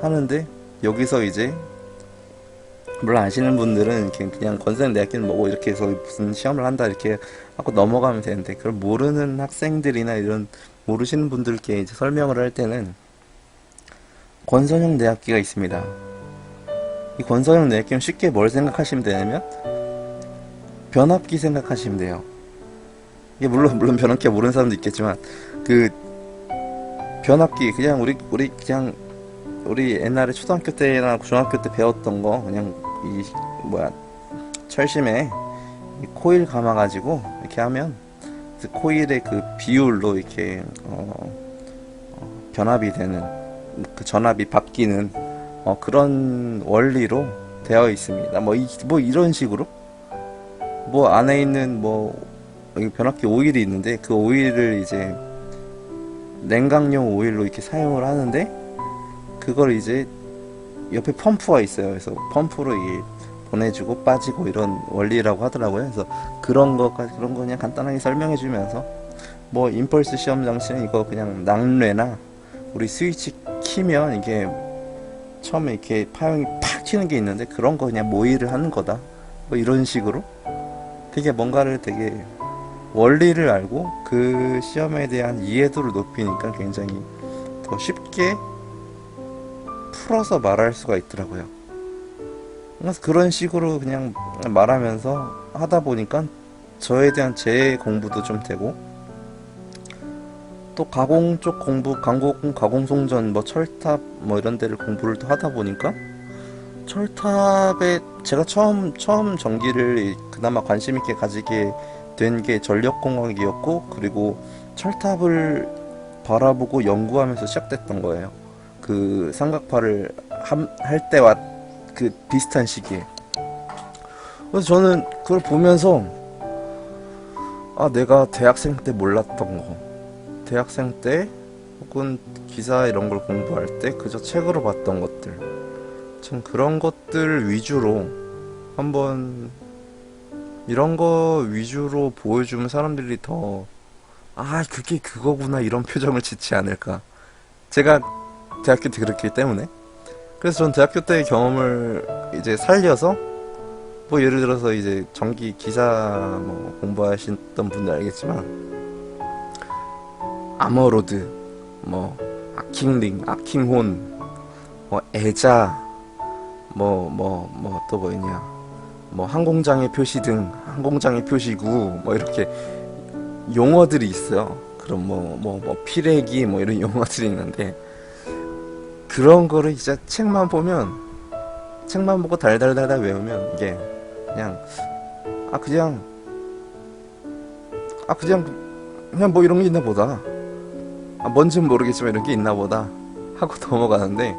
하는데 여기서 이제 물론 아시는 분들은 이렇게 그냥 권선형 내압기는 뭐고 이렇게 해서 무슨 시험을 한다 이렇게 하고 넘어가면 되는데 그걸 모르는 학생들이나 이런 모르시는 분들께 이제 설명을 할 때는 권선형 내압기가 있습니다. 이 권선형 내압기는 쉽게 뭘 생각하시면 되냐면 변압기 생각하시면 돼요. 이게 물론 변압기가 모르는 사람도 있겠지만 그 변압기 그냥 우리 그냥 우리 옛날에 초등학교 때나 중학교 때 배웠던 거 그냥 이 뭐야 철심에 이 코일 감아가지고 이렇게 하면 그 코일의 그 비율로 이렇게 변압이 되는 그 전압이 바뀌는 그런 원리로 되어 있습니다. 뭐 이런 식으로 뭐 안에 있는 뭐 여기 변압기 오일이 있는데 그 오일을 이제 냉각용 오일로 이렇게 사용을 하는데 그걸 이제 옆에 펌프가 있어요. 그래서 펌프로 이게 보내주고 빠지고 이런 원리라고 하더라고요. 그래서 그런 거 그냥 간단하게 설명해 주면서 뭐 임펄스 시험 장치는 이거 그냥 낙뢰나 우리 스위치 키면 이게 처음에 이렇게 파형이 팍 튀는 게 있는데 그런 거 그냥 모의를 하는 거다. 뭐 이런 식으로 되게 뭔가를 되게 원리를 알고 그 시험에 대한 이해도를 높이니까 굉장히 더 쉽게 풀어서 말할 수가 있더라고요. 그래서 그런 식으로 그냥 말하면서 하다 보니까 저에 대한 제 공부도 좀 되고 또 가공 쪽 공부, 가공송전, 뭐 철탑 뭐 이런 데를 공부를 또 하다 보니까 철탑에 제가 처음 전기를 그나마 관심 있게 가지게 된 게 전력공학이었고 그리고 철탑을 바라보고 연구하면서 시작됐던 거예요. 그 삼각파를 할 때와 그 비슷한 시기에. 그래서 저는 그걸 보면서 내가 대학생 때 몰랐던 거, 대학생 때 혹은 기사 이런 걸 공부할 때 그저 책으로 봤던 것들, 참 그런 것들 위주로 한번 이런 거 위주로 보여주면 사람들이 더 그게 그거구나 이런 표정을 짓지 않을까. 제가 대학교 때 그랬기 때문에. 그래서 전 대학교 때의 경험을 이제 살려서 뭐 예를 들어서 이제 전기 기사 뭐 공부하셨던 분들 알겠지만 아머로드, 뭐 아킹링, 아킹혼, 뭐 에자, 또 뭐 있냐, 뭐 항공장의 표시등, 항공장의 표시구, 뭐 이렇게 용어들이 있어요. 그럼 뭐 피레기 뭐 이런 용어들이 있는데 그런 거를 진짜 책만 보고 달달달달 외우면 이게 그냥 뭐 이런 게 있나 보다. 뭔지는 모르겠지만 이런 게 있나 보다 하고 넘어가는데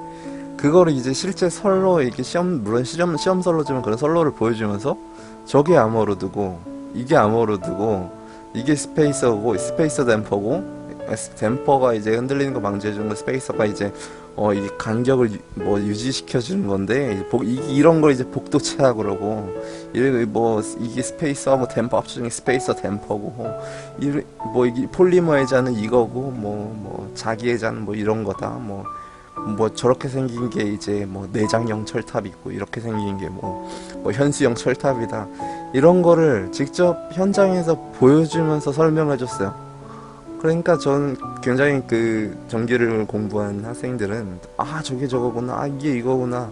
그거를 이제 실제 설로 이렇게 물론 시험설로 주면 그런 설로를 보여주면서 저게 아머로드고 이게 아머로드고 이게 스페이서 댐퍼고 댐퍼가 이제 흔들리는 거 방지해주는 거 스페이서가 이제 이 간격을 뭐 유지시켜주는 건데 이런 걸 이제 복도체라고 그러고 이게 스페이서 뭐 댐퍼 합쳐 중에 스페이서 댐퍼고 이게 폴리머 해자는 이거고 뭐 자기 해자는 뭐 이런 거다 뭐 저렇게 생긴 게 이제 뭐 내장형 철탑 있고 이렇게 생긴 게 뭐 현수형 철탑이다 이런 거를 직접 현장에서 보여주면서 설명해줬어요. 그러니까 전 굉장히 그 전기를 공부한 학생들은 저게 저거구나 이게 이거구나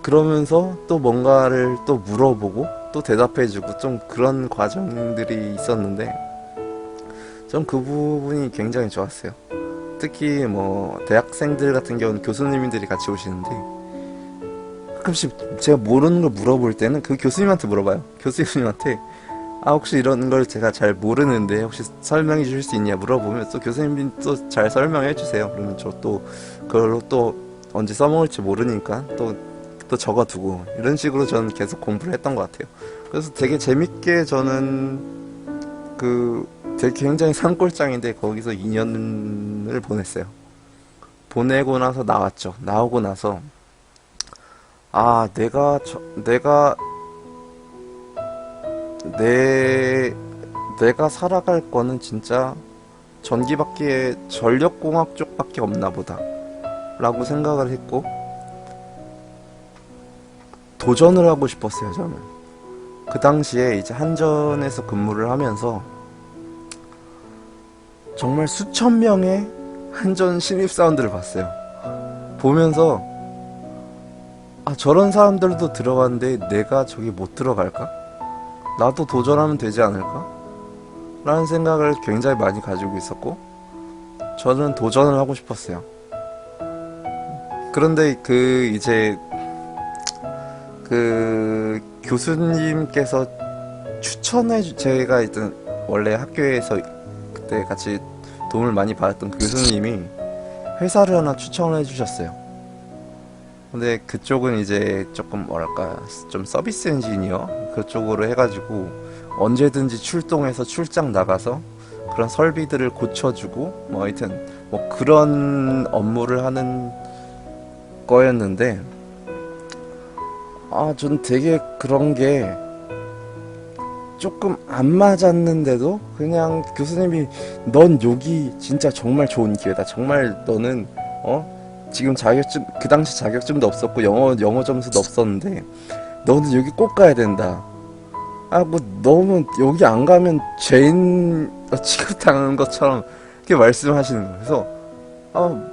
그러면서 또 뭔가를 또 물어보고 또 대답해주고 좀 그런 과정들이 있었는데 전 그 부분이 굉장히 좋았어요. 특히 뭐 대학생들 같은 경우는 교수님들이 같이 오시는데 가끔씩 제가 모르는 걸 물어볼 때는 그 교수님한테 물어봐요. 교수님한테 혹시 이런 걸 제가 잘 모르는데 혹시 설명해 주실 수 있냐 물어보면 또 교수님이 또 잘 설명해 주세요. 그러면 저 또 그걸로 또 언제 써먹을지 모르니까 또 적어두고 이런 식으로 저는 계속 공부를 했던 것 같아요. 그래서 되게 재밌게 저는 그 되게 굉장히 산골장인데 거기서 2년을 보냈어요. 보내고 나서 나왔죠. 나오고 나서 아 내가 살아갈 거는 진짜 전기밖에 전력공학 쪽밖에 없나 보다 라고 생각을 했고 도전을 하고 싶었어요. 저는 그 당시에 이제 한전에서 근무를 하면서 정말 수천 명의 한전 신입사원들을 봤어요. 보면서 아 저런 사람들도 들어갔는데 내가 저기 못 들어갈까? 나도 도전하면 되지 않을까? 라는 생각을 굉장히 많이 가지고 있었고 저는 도전을 하고 싶었어요. 그런데 그 교수님께서 제가 일단 원래 학교에서 그때 같이 도움을 많이 받았던 그 교수님이 회사를 하나 추천을 해주셨어요. 근데 그쪽은 이제 조금 뭐랄까 좀 서비스 엔지니어 그쪽으로 해가지고 언제든지 출동해서 출장 나가서 그런 설비들을 고쳐주고 뭐 하여튼 뭐 그런 업무를 하는 거였는데 아 전 되게 그런 게 조금 안 맞았는데도 그냥 교수님이 넌 여기 진짜 정말 좋은 기회다. 정말 너는 지금 자격증 그 당시 자격증도 없었고 영어 점수도 없었는데 너는 여기 꼭 가야 된다. 아 뭐 너무 여기 안 가면 죄인 취급당하는 것처럼 이렇게 말씀하시는 거예요. 그래서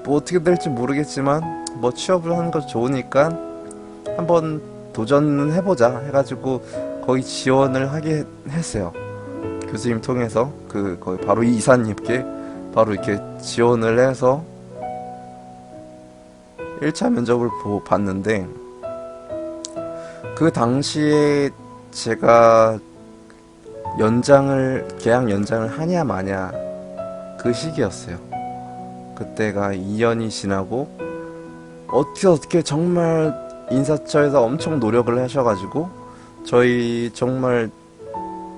뭐 어떻게 될지 모르겠지만 뭐 취업을 하는 거 좋으니까 한번 도전해보자 해가지고 거기 지원을 하게 했어요. 교수님 통해서 거기 바로 이 이사님께 바로 이렇게 지원을 해서 1차 면접을 봤는데 그 당시에 제가 계약 연장을 하냐 마냐 그 시기였어요. 그때가 2년이 지나고 어떻게 정말 인사처에서 엄청 노력을 하셔가지고 저희 정말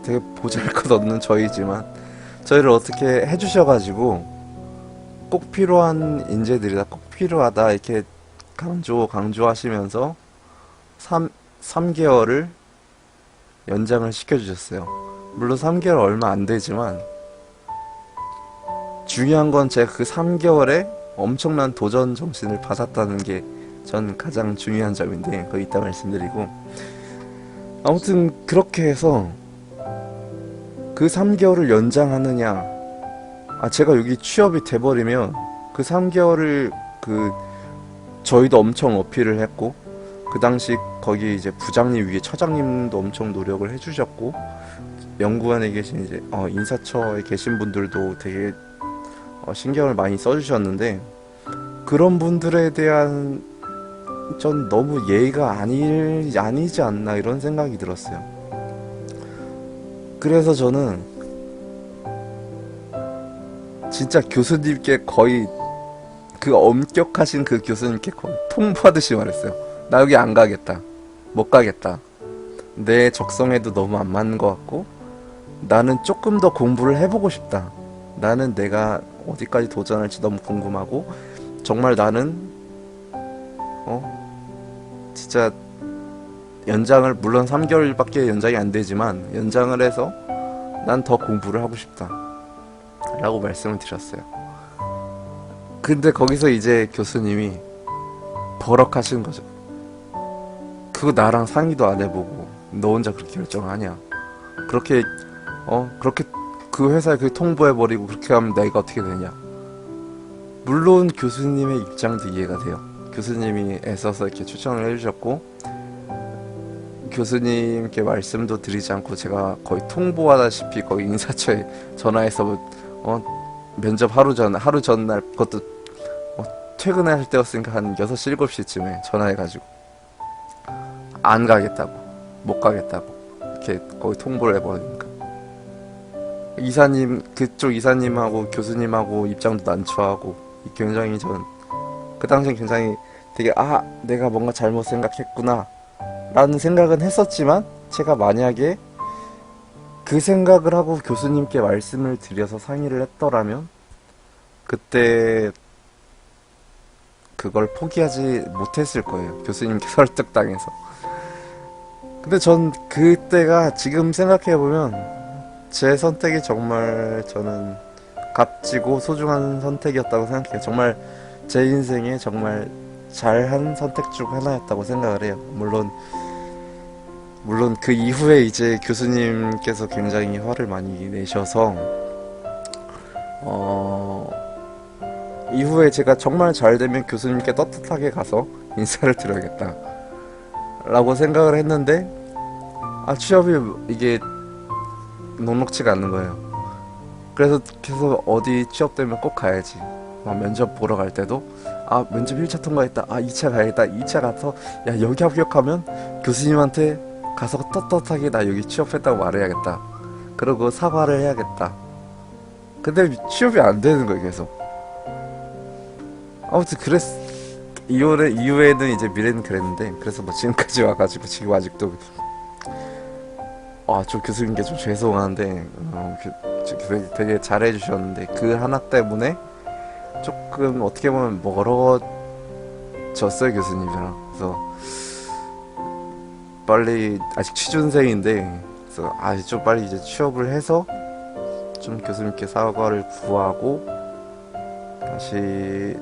되게 보잘것없는 저희지만 저희를 어떻게 해주셔가지고 꼭 필요한 인재들이다 꼭 필요하다 이렇게 강조하시면서 3개월을 연장을 시켜주셨어요. 물론 3개월 얼마 안 되지만 중요한 건 제가 그 3개월에 엄청난 도전 정신을 받았다는 게 전 가장 중요한 점인데 그거 이따 말씀드리고 아무튼 그렇게 해서 그 3개월을 연장하느냐 제가 여기 취업이 돼버리면 그 3개월을 저희도 엄청 어필을 했고 그 당시 거기 이제 부장님 위에 처장님도 엄청 노력을 해주셨고 연구원에 계신 이제 인사처에 계신 분들도 되게 신경을 많이 써주셨는데 그런 분들에 대한 전 너무 예의가 아니지 않나 이런 생각이 들었어요. 그래서 저는 진짜 교수님께 거의 그 엄격하신 그 교수님께 거의 통보하듯이 말했어요. 나 여기 안 가겠다. 못 가겠다. 내 적성에도 너무 안 맞는 것 같고 나는 조금 더 공부를 해보고 싶다. 나는 내가 어디까지 도전할지 너무 궁금하고 정말 나는 진짜 연장을 물론 3개월밖에 연장이 안 되지만 연장을 해서 난 더 공부를 하고 싶다 라고 말씀을 드렸어요. 근데 거기서 이제 교수님이 버럭하시는 거죠. 그거 나랑 상의도 안 해보고 너 혼자 그렇게 결정하냐. 그렇게 그 회사에 통보해버리고 그렇게 하면 내가 어떻게 되냐. 물론 교수님의 입장도 이해가 돼요. 교수님이 애써서 이렇게 추천을 해주셨고 교수님께 말씀도 드리지 않고 제가 거의 통보하다시피 거기 인사처에 전화해서 면접 하루 전날 그것도 퇴근할 때였으니까 한 6시 7시쯤에 전화해가지고 안 가겠다고 못 가겠다고 이렇게 거의 통보를 해버리니까 그쪽 이사님하고 교수님하고 입장도 난처하고 굉장히 그 당시엔 굉장히 되게 내가 뭔가 잘못 생각했구나 라는 생각은 했었지만 제가 만약에 그 생각을 하고 교수님께 말씀을 드려서 상의를 했더라면 그때 그걸 포기하지 못했을 거예요. 교수님께 설득당해서. 근데 전 그때가 지금 생각해보면 제 선택이 정말 저는 값지고 소중한 선택이었다고 생각해요. 정말 제 인생에 정말 잘한 선택 중 하나였다고 생각을 해요. 물론 그 이후에 이제 교수님께서 굉장히 화를 많이 내셔서 이후에 제가 정말 잘 되면 교수님께 떳떳하게 가서 인사를 드려야겠다 라고 생각을 했는데 취업이 이게 녹록지가 않는 거예요. 그래서 계속 어디 취업되면 꼭 가야지. 막 면접 보러 갈 때도 면접 1차 통과했다. 2차 가야겠다. 2차 가서 야 여기 합격하면 교수님한테 가서 떳떳하게 나 여기 취업했다고 말해야겠다. 그리고 사과를 해야겠다. 근데 취업이 안 되는 거예요, 계속. 아무튼 이후에는 이제 미래는 그랬는데, 그래서 뭐 지금까지 와가지고 지금 아직도 좀 교수님께 좀 죄송한데 되게 잘해주셨는데 그 하나 때문에 조금 어떻게 보면 멀어졌어요, 교수님이랑. 그래서 빨리 아직 취준생인데 그래서 좀 빨리 이제 취업을 해서 좀 교수님께 사과를 구하고 다시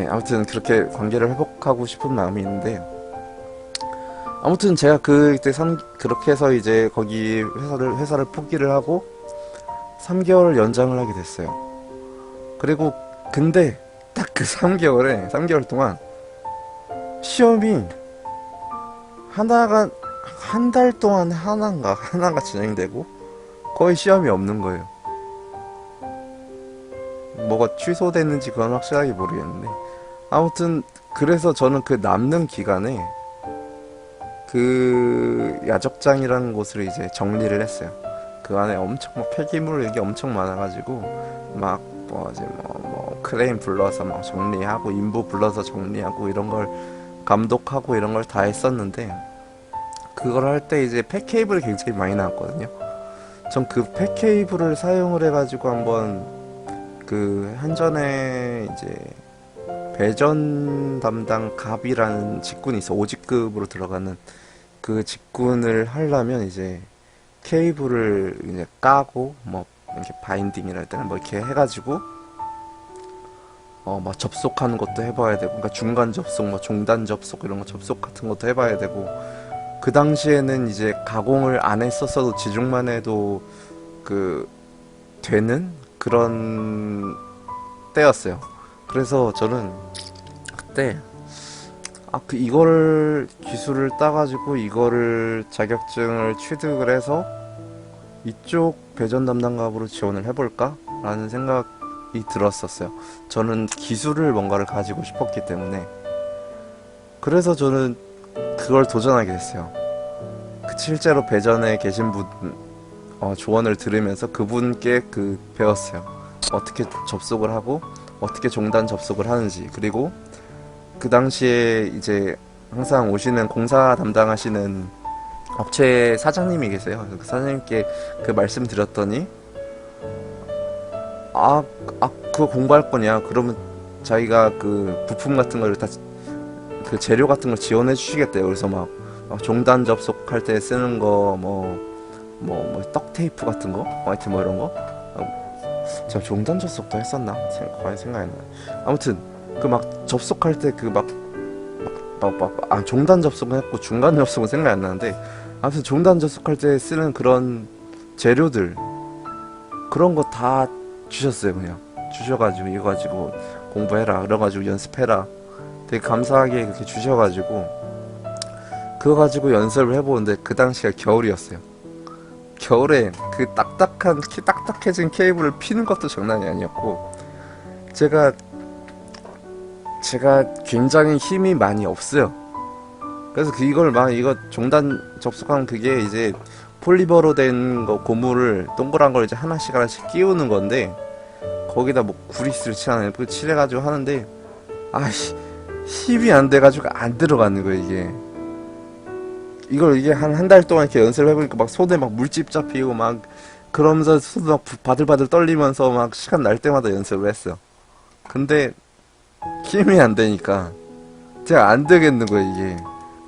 아무튼 그렇게 관계를 회복하고 싶은 마음이 있는데, 아무튼 제가 그때 그렇게 해서 이제 거기 회사를 포기를 하고 3개월 연장을 하게 됐어요. 그리고 근데 딱 그 3개월 동안 시험이 한 달 동안 하나가 진행되고 거의 시험이 없는 거예요. 뭐가 취소됐는지 그건 확실하게 모르겠는데, 아무튼 그래서 저는 그 남는 기간에 그 야적장이라는 곳을 이제 정리를 했어요. 그 안에 엄청 폐기물 이게 엄청 많아가지고 막 크레인 불러서 막 정리하고 인부 불러서 정리하고 이런 걸 감독하고 이런 걸 다 했었는데, 그걸 할 때 이제 폐케이블이 굉장히 많이 나왔거든요. 전 그 폐케이블을 사용을 해가지고 한번 그 한전에 이제 배전 담당 갑이라는 직군이 있어. 5직급으로 들어가는 그 직군을 하려면 이제 케이블을 이제 까고 뭐 이렇게 바인딩이랄 때는 뭐 이렇게 해가지고 막 접속하는 것도 해봐야 되고, 그러니까 중간 접속, 뭐 종단 접속 이런 거 접속 같은 것도 해봐야 되고, 그 당시에는 이제 가공을 안 했었어도 지중만 해도 그 되는 그런 때였어요. 그래서 저는 그때 이거를 기술을 따가지고 이거를 자격증을 취득을 해서 이쪽 배전 담당갑으로 지원을 해볼까? 라는 생각이 들었었어요. 저는 기술을 뭔가를 가지고 싶었기 때문에. 그래서 저는 그걸 도전하게 됐어요. 실제로 배전에 계신 분 조언을 들으면서 그분께 배웠어요. 어떻게 접속을 하고 어떻게 종단 접속을 하는지. 그리고 그 당시에 이제 항상 오시는 공사 담당하시는 업체 사장님이 계세요. 그 사장님께 그 말씀 드렸더니 그거 공부할 거냐? 그러면 자기가 그 부품 같은 거를 다 그 재료 같은 걸 지원해 주시겠대요. 그래서 막 종단 접속할 때 쓰는 거 떡테이프 같은 거, 하여튼 뭐 이런 거. 제가 종단 접속도 했었나? 과연 생각이 안 나요. 아무튼 그 막 접속할 때 종단 접속은 했고 중간 접속은 생각이 안 나는데, 아무튼 종단 접속할 때 쓰는 그런 재료들, 그런 거 다 주셨어요. 그냥 주셔가지고 이거 가지고 공부해라, 그래가지고 연습해라. 되게 감사하게 그렇게 주셔가지고 그거 가지고 연습을 해보는데, 그 당시가 겨울이었어요. 겨울에 그 딱딱해진 케이블을 피는 것도 장난이 아니었고, 제가 굉장히 힘이 많이 없어요. 그래서 이거 종단 접속하면 그게 이제 폴리버로 된 거, 고무를 동그란 걸 이제 하나씩 끼우는 건데, 거기다 뭐 구리스를 칠해가지고 하는데, 힘이 안 돼가지고 안 들어가는 거예요, 이걸 이게 한 달 동안 이렇게 연습을 해보니까 막 손에 막 물집 잡히고 막 그러면서 손도 막 바들바들 떨리면서 막 시간 날 때마다 연습을 했어요. 근데 힘이 안 되니까 제가 안 되겠는 거예요, 이게.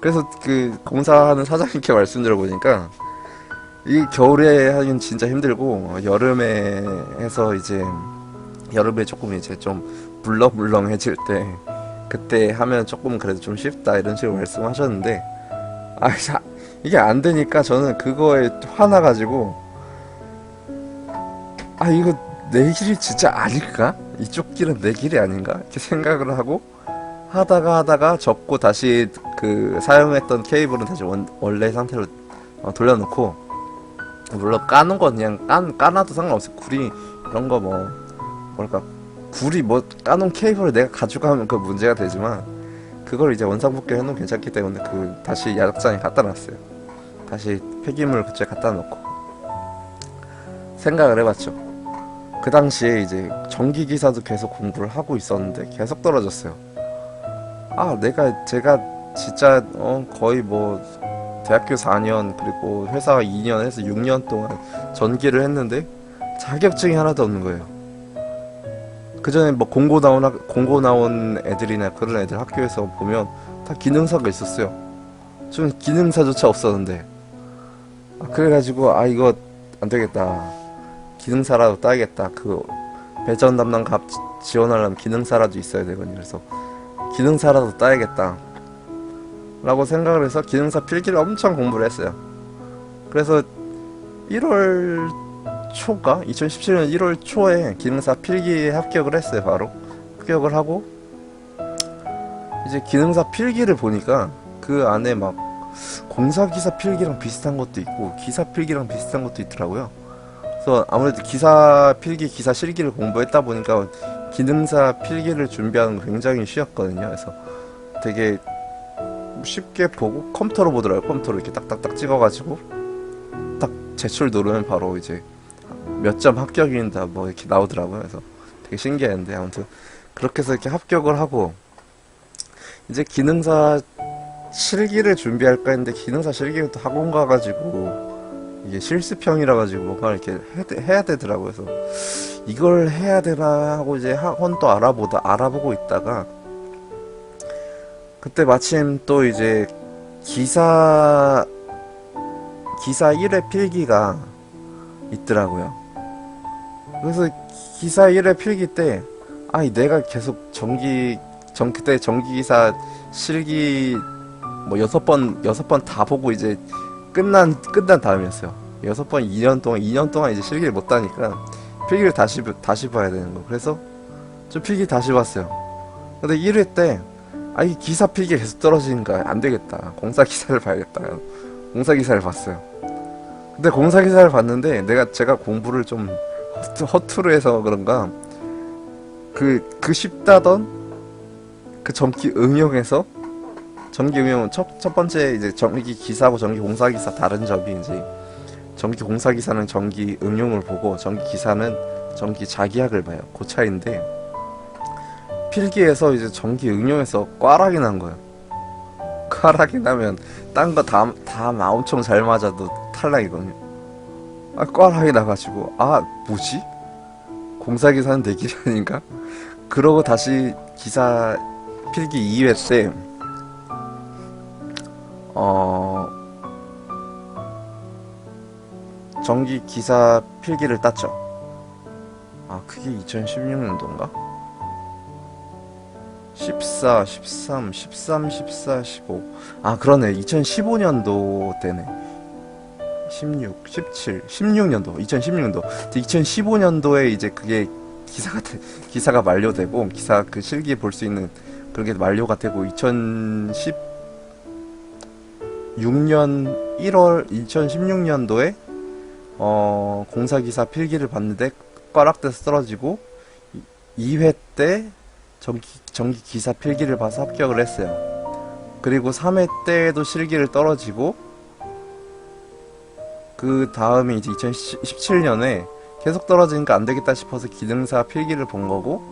그래서 그 공사하는 사장님께 말씀드려보니까 이 겨울에 하긴 진짜 힘들고 여름에 해서 이제 여름에 조금 이제 좀 물렁물렁해질 때 그때 하면 조금 그래도 좀 쉽다 이런 식으로 말씀하셨는데 이게 안 되니까 저는 그거에 화나가지고 이거 내 길이 진짜 아닐까? 이쪽 길은 내 길이 아닌가? 이렇게 생각을 하고 하다가 접고 다시 그 사용했던 케이블은 다시 원래 상태로 돌려놓고 물론 까는 건 그냥 까놔도 상관없어요. 구리 이런 거 뭐랄까 구리 까놓은 케이블을 내가 가져가면 그 문제가 되지만 그걸 이제 원상복귀 해놓으면 괜찮기 때문에 그 다시 야적장에 갖다 놨어요. 다시 폐기물 그쪽에 갖다 놓고 생각을 해봤죠. 그 당시에 이제 전기기사도 계속 공부를 하고 있었는데 계속 떨어졌어요. 제가 진짜 거의 대학교 4년 그리고 회사 2년 해서 6년 동안 전기를 했는데 자격증이 하나도 없는 거예요. 그 전에 공고 나온 애들이나 그런 애들 학교에서 보면 다 기능사가 있었어요. 좀 기능사조차 없었는데 그래가지고 이거 안 되겠다. 기능사라도 따야겠다. 그 배전 담당 값 지원하려면 기능사라도 있어야 되거든요. 그래서 기능사라도 따야겠다 라고 생각을 해서 기능사 필기를 엄청 공부를 했어요. 그래서 1월 초가 2017년 1월 초에 기능사 필기에 합격을 했어요. 바로 합격을 하고 이제 기능사 필기를 보니까 그 안에 막 공사기사 필기랑 비슷한 것도 있고 기사 필기랑 비슷한 것도 있더라고요. 그래서 아무래도 기사 필기, 기사 실기를 공부했다 보니까 기능사 필기를 준비하는 거 굉장히 쉬웠거든요. 그래서 되게 쉽게 보고 컴퓨터로 보더라고요. 컴퓨터로 이렇게 딱딱딱 찍어가지고 딱 제출 누르면 바로 이제 몇 점 합격인다 이렇게 나오더라고요. 그래서 되게 신기했는데 아무튼 그렇게 해서 이렇게 합격을 하고 이제 기능사 실기를 준비할까 했는데 기능사 실기는 또 학원 가가지고 이게 실습형이라 가지고 뭔가 이렇게 해야 되더라고요. 그래서 이걸 해야 되나 하고 이제 학원 또 알아보고 있다가 그때 마침 또 이제 기사 1회 필기가 있더라고요. 그래서 기사 1회 필기 때 내가 계속 그때 전기기사 실기 6번 다 보고 이제 끝난 다음이었어요. 6번 2년 동안 이제 실기를 못 다니까 필기를 다시 봐야 되는 거. 그래서 좀 필기 다시 봤어요. 근데 1회 때 이 기사 필기가 계속 떨어지니까 안 되겠다. 공사기사를 봐야겠다. 공사기사를 봤어요. 근데 공사기사를 봤는데 제가 공부를 좀 허투루 해서 그런가 그 쉽다던 그 전기 응용에서 전기 응용은 첫 번째 이제 전기 기사하고 전기 공사기사 다른 점이 이제 전기 공사기사는 전기 응용을 보고 전기 기사는 전기 자기학을 봐요. 그 차이인데 필기에서 이제 전기 응용에서 꽈락이 난 거예요. 꽈락이 나면 딴 거 다 엄청 잘 맞아도 탈락이거든요. 꽈락이 나가지고 뭐지? 공사기사는 내 길이 아닌가? 그러고 다시 기사 필기 2회 때 전기 기사 필기를 땄죠. 그게 2016년도인가? 14, 13, 13, 14, 15. 그러네. 2015년도 때네. 16, 17, 16년도, 2016년도. 2015년도에 이제 그게 기사가 만료되고, 기사 그 실기 볼 수 있는 그게 만료가 되고, 2016년도에, 공사기사 필기를 봤는데, 꽈락돼서 떨어지고, 2회 때, 전기 기사 필기를 봐서 합격을 했어요. 그리고 3회 때도 실기를 떨어지고 그 다음에 이제 2017년에 계속 떨어지니까 안 되겠다 싶어서 기능사 필기를 본 거고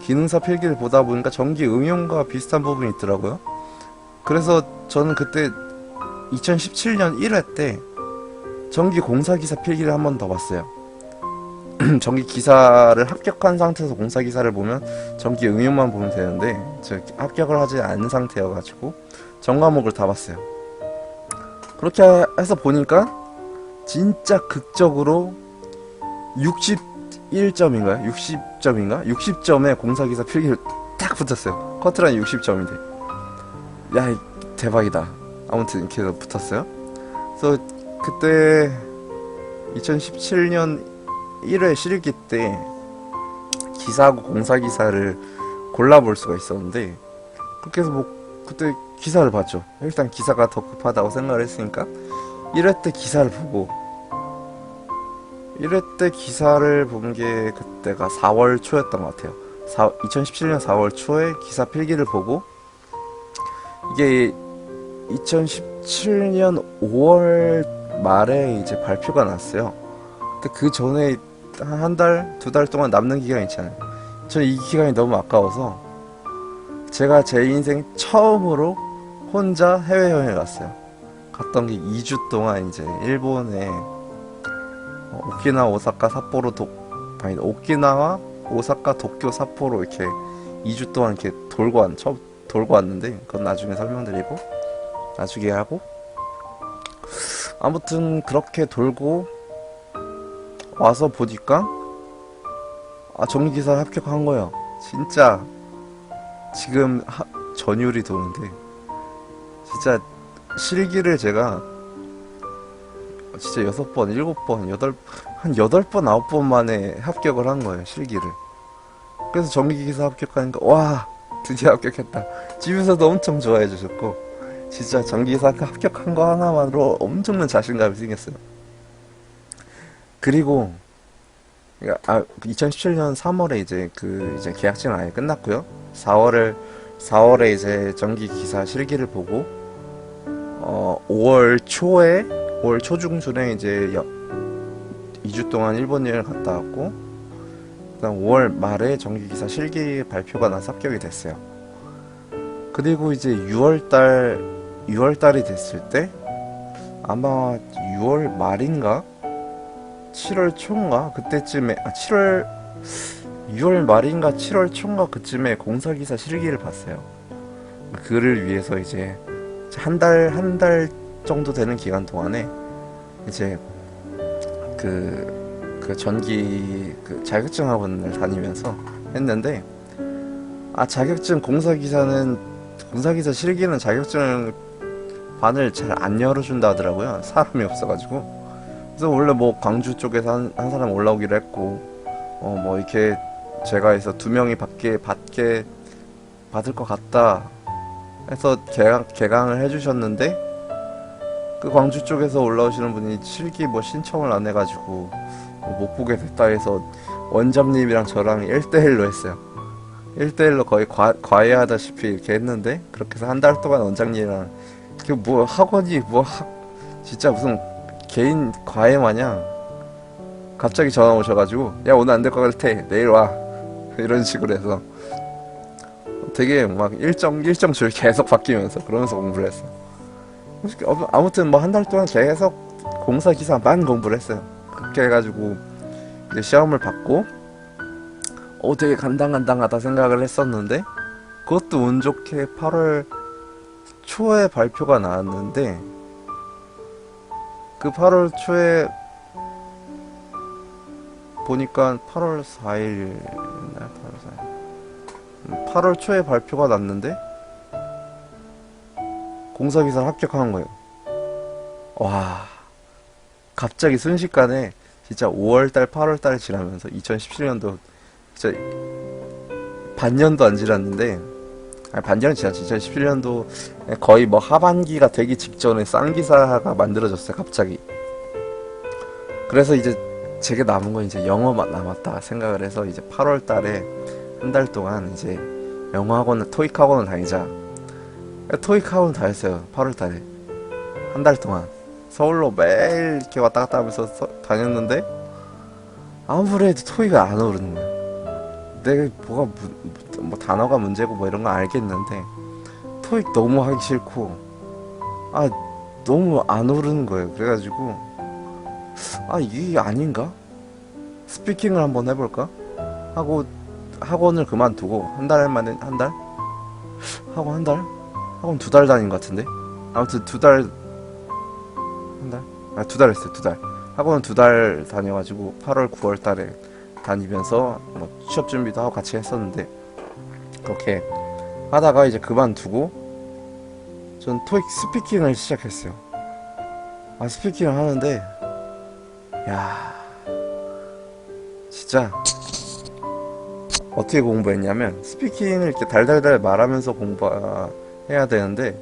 기능사 필기를 보다 보니까 전기 응용과 비슷한 부분이 있더라고요. 그래서 저는 그때 2017년 1회 때 전기 공사기사 필기를 한 번 더 봤어요. 전기 기사를 합격한 상태에서 공사 기사를 보면 전기 응용만 보면 되는데 저 합격을 하지 않은 상태여가지고 전 과목을 다 봤어요. 그렇게 해서 보니까 진짜 극적으로 61점인가요? 60점인가? 60점에 공사 기사 필기를 딱 붙었어요. 커트라인 60점인데 야 대박이다. 아무튼 이렇게 해서 붙었어요. 그래서 그때 2017년 1회 실기 때 기사하고 공사기사를 골라볼 수가 있었는데 그렇게 해서 뭐 그때 기사를 봤죠. 일단 기사가 더 급하다고 생각을 했으니까 1회 때 기사를 보고 1회 때 기사를 본 게 그때가 4월 초였던 것 같아요. 2017년 4월 초에 기사 필기를 보고 이게 2017년 5월 말에 이제 발표가 났어요. 근데 그 전에 한 달, 두 달 동안 남는 기간 있잖아요. 저는 이 기간이 너무 아까워서 제가 제 인생 처음으로 혼자 해외여행을 갔어요. 갔던 게 2주 동안 이제 일본에 오키나와, 오사카, 삿포로, 오키나와, 오사카, 도쿄, 삿포로 이렇게 2주 동안 이렇게 돌고 왔는데 그건 나중에 설명드리고 나중에 하고 아무튼 그렇게 돌고 와서 보니까 전기기사를 합격한 거예요. 진짜 지금 전율이 도는데 진짜 실기를 제가 진짜 6번, 7번, 한 8번, 9번 만에 합격을 한 거예요, 실기를. 그래서 전기기사 합격하니까 와 드디어 합격했다. 집에서도 엄청 좋아해 주셨고 진짜 전기기사 합격한 거 하나만으로 엄청난 자신감이 생겼어요. 그리고 2017년 3월에 이제 이제 계약직은 아예 끝났고요. 4월에 이제 전기 기사 실기를 보고 5월 초중순에 이제 2주 동안 일본 여행을 갔다 왔고 그다음 5월 말에 전기 기사 실기 발표가 나서 합격이 됐어요. 그리고 이제 6월달이 됐을 때 아마 6월 말인가 7월 초인가 그때쯤에 6월 말인가 7월 초인가 그쯤에 공사기사 실기를 봤어요. 그를 위해서 이제 한 달 정도 되는 기간 동안에 이제 그 전기 자격증 학원을 다니면서 했는데 자격증 공사기사 실기는 자격증 반을 잘 안 열어준다 하더라고요. 사람이 없어가지고. 그래서 원래 뭐 광주 쪽에서 한 사람 올라오기로 했고 뭐 이렇게 제가 해서 2명이 받을 것 같다 해서 개강을 해주셨는데 그 광주 쪽에서 올라오시는 분이 실기 뭐 신청을 안 해가지고 못 보게 됐다 해서 원장님이랑 저랑 1대1로 했어요. 1대1로 거의 과외하다시피 이렇게 했는데 그렇게 해서 한 달 동안 원장님이랑 뭐 학원이 진짜 무슨 개인 과외 마냥 갑자기 전화 오셔가지고 야 오늘 안 될 것 같아 내일 와 이런 식으로 해서 되게 막 일정 줄 계속 바뀌면서 그러면서 공부를 했어. 아무튼 뭐 한 달 동안 계속 공사 기사만 공부를 했어요. 그렇게 해가지고 이제 시험을 받고 되게 간당간당하다 생각을 했었는데 그것도 운 좋게 8월 초에 발표가 나왔는데 그 8월 초에 보니까 8월 4일 8월 초에 발표가 났는데 공사기사 합격한 거예요. 와 갑자기 순식간에 진짜 5월달 8월달 지나면서 2017년도 진짜 반년도 안 지났는데 반년이 지났지. 2017년도 거의 뭐 하반기가 되기 직전에 쌍기사가 만들어졌어요. 갑자기. 그래서 이제 제게 남은 건 이제 영어만 남았다 생각을 해서 이제 8월 달에 한 달 동안 이제 영어 학원, 토익 학원을 다니자. 토익 학원 다녔어요. 8월 달에. 한 달 동안. 서울로 매일 이렇게 왔다 갔다 하면서 다녔는데 아무래도 토익을 안 오르는 거야. 내가 뭐 단어가 문제고 뭐 이런 거 알겠는데 토익 너무 하기 싫고 너무 안 오르는 거예요. 그래가지고 아 이게 아닌가? 스피킹을 한번 해볼까? 하고 학원을 그만두고 한 달 만에 한 달? 학원 한 달? 학원 2달 다닌 것 같은데? 아무튼 2달 한 달? 아 2달 했어요. 2달. 학원은 2달 다녀가지고 8월 9월 달에 다니면서 뭐 취업 준비도 하고 같이 했었는데 그렇게 하다가 이제 그만두고 전 토익 스피킹을 시작했어요. 아 스피킹을 하는데 야 진짜 어떻게 공부했냐면 스피킹을 이렇게 달달달 말하면서 공부해야 되는데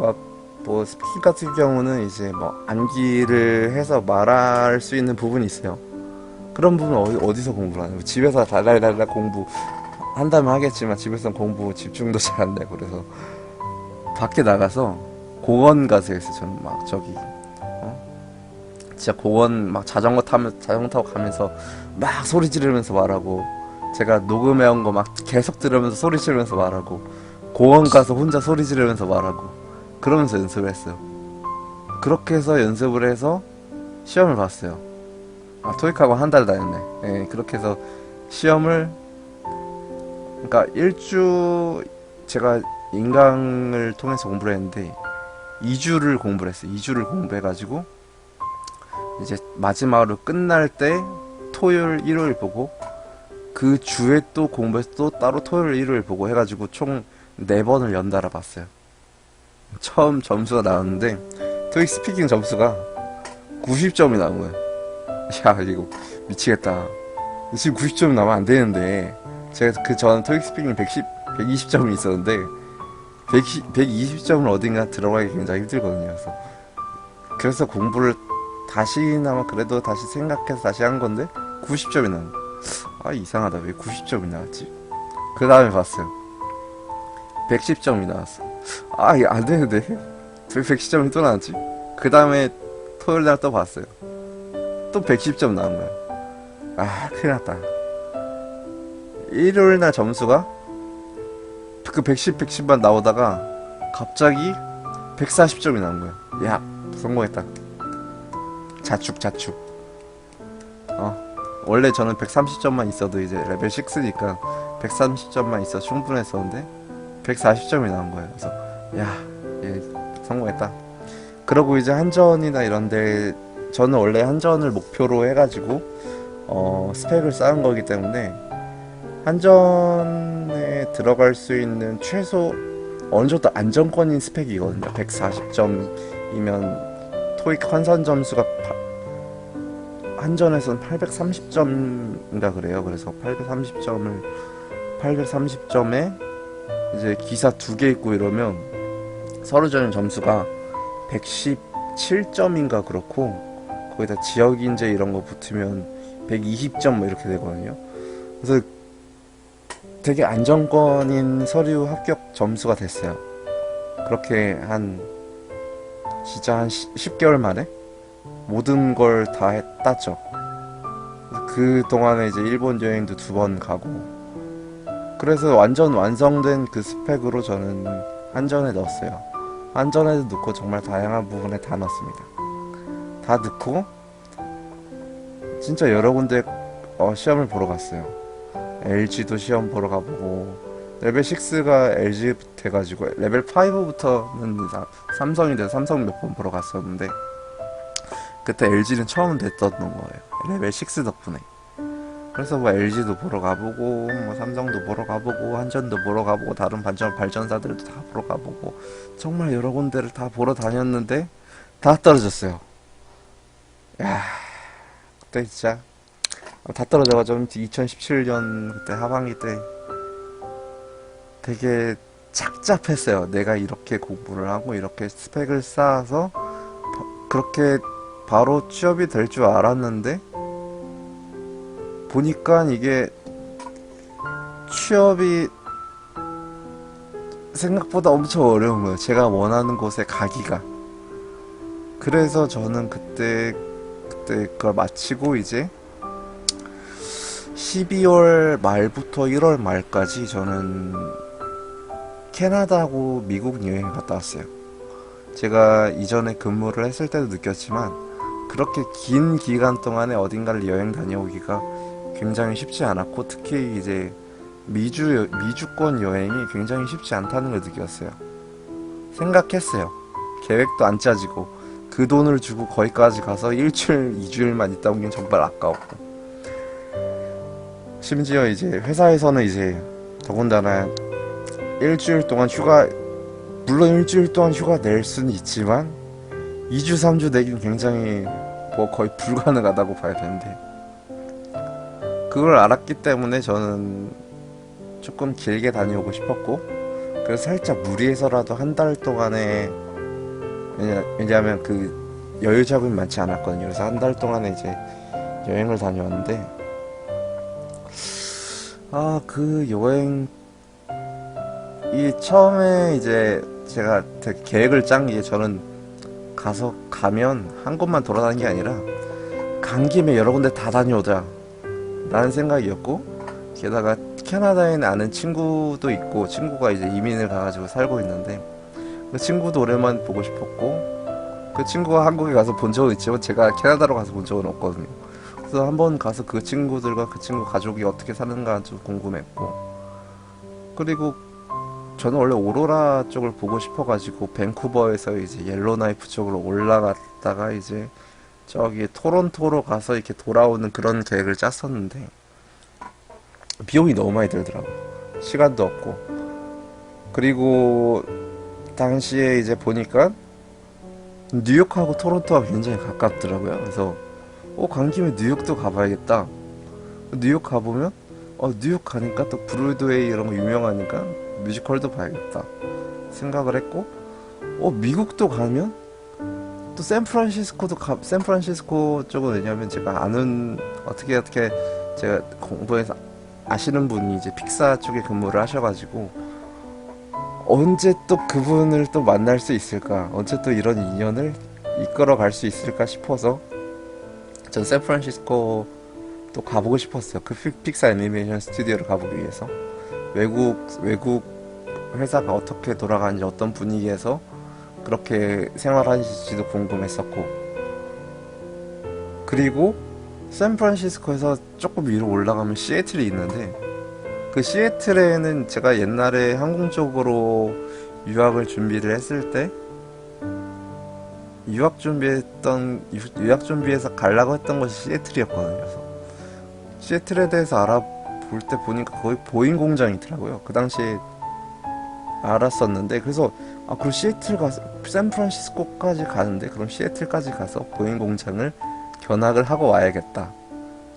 막 뭐 스피킹 같은 경우는 이제 뭐 암기를 해서 말할 수 있는 부분이 있어요. 그런 부분 어디서 공부를 하냐? 집에서 달달달달 공부 한다면 하겠지만 집에서는 공부 집중도 잘 안 되고 그래서 밖에 나가서 공원 가서 했어요. 저는 막 저기 진짜 공원 막 자전거 타고 가면서 막 소리 지르면서 말하고 제가 녹음해온 거 막 계속 들으면서 소리 지르면서 말하고 공원 가서 혼자 소리 지르면서 말하고 그러면서 연습을 했어요. 그렇게 해서 연습을 해서 시험을 봤어요. 아 토익하고 한 달 다녔네. 예, 그렇게 해서 시험을 그러니까 제가 인강을 통해서 공부를 했는데 2주를 공부를 했어요. 2주를 공부해가지고 이제 마지막으로 끝날 때 토요일 일요일 보고 그 주에 또 공부해서 또 따로 토요일 일요일 보고 해가지고 총 4번을 연달아 봤어요. 처음 점수가 나왔는데 토익 스피킹 점수가 90점이 나온 거예요. 야 이거 미치겠다. 지금 90점이 나오면 안 되는데 제가 그 전 토익 스피킹 120점이 있었는데 120점을 어딘가 들어가기 굉장히 힘들거든요. 그래서 공부를 다시나마 그래도 다시 생각해서 다시 한 건데 90점이 나온 거예요. 아 이상하다. 왜 90점이 나왔지? 그 다음에 봤어요. 110점이 나왔어. 아 이게 안 되는데 왜 110점이 또 나왔지? 그 다음에 토요일 날 또 봤어요. 또 110점 나온 거야. 아 큰일 났다. 일요일 날 점수가 그 110만 나오다가 갑자기 140점이 나온 거야. 야 성공했다. 자축 원래 저는 130점만 있어도 이제 레벨 6니까 130점만 있어 충분했었는데 140점이 나온 거예요. 그래서 야, 얘 성공했다. 그러고 이제 한전이나 이런데 저는 원래 한전을 목표로 해가지고 스펙을 쌓은 거기 때문에 한전에 들어갈 수 있는 최소 어느 정도 안정권인 스펙이거든요. 140점이면 토익 환산 점수가 한전에서는 830점인가 그래요. 그래서 830점에 이제 기사 2개 있고 이러면 서류전형 점수가 117점인가 그렇고 거기다 지역인재 이런 거 붙으면 120점 뭐 이렇게 되거든요. 그래서 되게 안정권인 서류 합격 점수가 됐어요. 그렇게 진짜 한 10개월 만에 모든 걸 다 땄죠. 그 동안에 이제 일본 여행도 2번 가고 그래서 완전 완성된 그 스펙으로 저는 한전에 넣었어요. 한전에도 넣고 정말 다양한 부분에 다 넣었습니다. 다 넣고 진짜 여러 군데 시험을 보러 갔어요. LG도 시험 보러 가보고 레벨 6가 LG 돼가지고 레벨 5부터는 삼성이 돼서 삼성 몇 번 보러 갔었는데 그때 LG는 처음 됐던 거예요. 레벨 6 덕분에. 그래서 뭐 LG도 보러 가보고 뭐 삼성도 보러 가보고 한전도 보러 가보고 다른 발전사들도 다 보러 가보고 정말 여러 군데를 다 보러 다녔는데 다 떨어졌어요. 야 그때 진짜 다 떨어져가지고 2017년 그때 하반기 때 되게 착잡했어요. 내가 이렇게 공부를 하고 이렇게 스펙을 쌓아서 그렇게 바로 취업이 될 줄 알았는데 보니까 이게 취업이 생각보다 엄청 어려운 거예요. 제가 원하는 곳에 가기가. 그래서 저는 그때 그걸 마치고 이제 12월 말부터 1월 말까지 저는 캐나다하고 미국 여행을 갔다 왔어요. 제가 이전에 근무를 했을 때도 느꼈지만 그렇게 긴 기간 동안에 어딘가를 여행 다녀오기가 굉장히 쉽지 않았고, 특히 이제 미주권 여행이 굉장히 쉽지 않다는 걸 느꼈어요. 생각했어요. 계획도 안 짜지고 그 돈을 주고 거기까지 가서 일주일, 2주일만 있다 오긴 정말 아까웠고, 심지어 이제 회사에서는 이제 더군다나 일주일 동안 휴가, 물론 일주일 동안 휴가 낼 수는 있지만 2주, 3주 내긴 굉장히 뭐 거의 불가능하다고 봐야 되는데, 그걸 알았기 때문에 저는 조금 길게 다녀오고 싶었고, 그래서 살짝 무리해서라도 한 달 동안에, 왜냐하면 그 여유 자금이 많지 않았거든요. 그래서 한 달 동안에 이제 여행을 다녀왔는데, 그 여행, 이 처음에 이제 제가 되게 계획을 짠 게, 저는 가면 한 곳만 돌아다니는 게 아니라 간 김에 여러 군데 다 다녀오자 라는 생각이었고, 게다가 캐나다에 아는 친구도 있고, 친구가 이제 이민을 가가지고 살고 있는데 그 친구도 오랜만에 보고 싶었고, 그 친구가 한국에 가서 본 적은 있지만 제가 캐나다로 가서 본 적은 없거든요. 그래서 한번 가서 그 친구들과 그 친구 가족이 어떻게 사는가 좀 궁금했고, 그리고 저는 원래 오로라 쪽을 보고 싶어가지고 밴쿠버에서 이제 옐로나이프 쪽으로 올라갔다가 이제 저기 토론토로 가서 이렇게 돌아오는 그런 계획을 짰었는데, 비용이 너무 많이 들더라고. 시간도 없고. 그리고 당시에 이제 보니까 뉴욕하고 토론토가 굉장히 가깝더라고요. 그래서 간 김에 뉴욕도 가봐야겠다. 뉴욕 가보면 뉴욕 가니까 또 브로드웨이 이런 거 유명하니까 뮤지컬도 봐야겠다 생각을 했고, 미국도 가면 또 샌프란시스코 쪽은, 왜냐면 제가 아는, 어떻게 제가 공부해서 아시는 분이 이제 픽사 쪽에 근무를 하셔가지고 언제 또 그분을 또 만날 수 있을까, 언제 또 이런 인연을 이끌어 갈 수 있을까 싶어서 전 샌프란시스코 또 가보고 싶었어요. 그 픽사 애니메이션 스튜디오를 가보기 위해서. 외국 회사가 어떻게 돌아가는지, 어떤 분위기에서 그렇게 생활하실지도 궁금했었고, 그리고 샌프란시스코에서 조금 위로 올라가면 시애틀이 있는데, 그 시애틀에는 제가 옛날에 항공 쪽으로 유학 준비해서 가려고 했던 것이 시애틀이었거든요. 그래서 시애틀에 대해서 알아볼 때 보니까 거기 보잉 공장이 있더라고요. 그 당시에 알았었는데, 그래서 그럼 샌프란시스코까지 가는데, 그럼 시애틀까지 가서 보잉 공장을 견학을 하고 와야겠다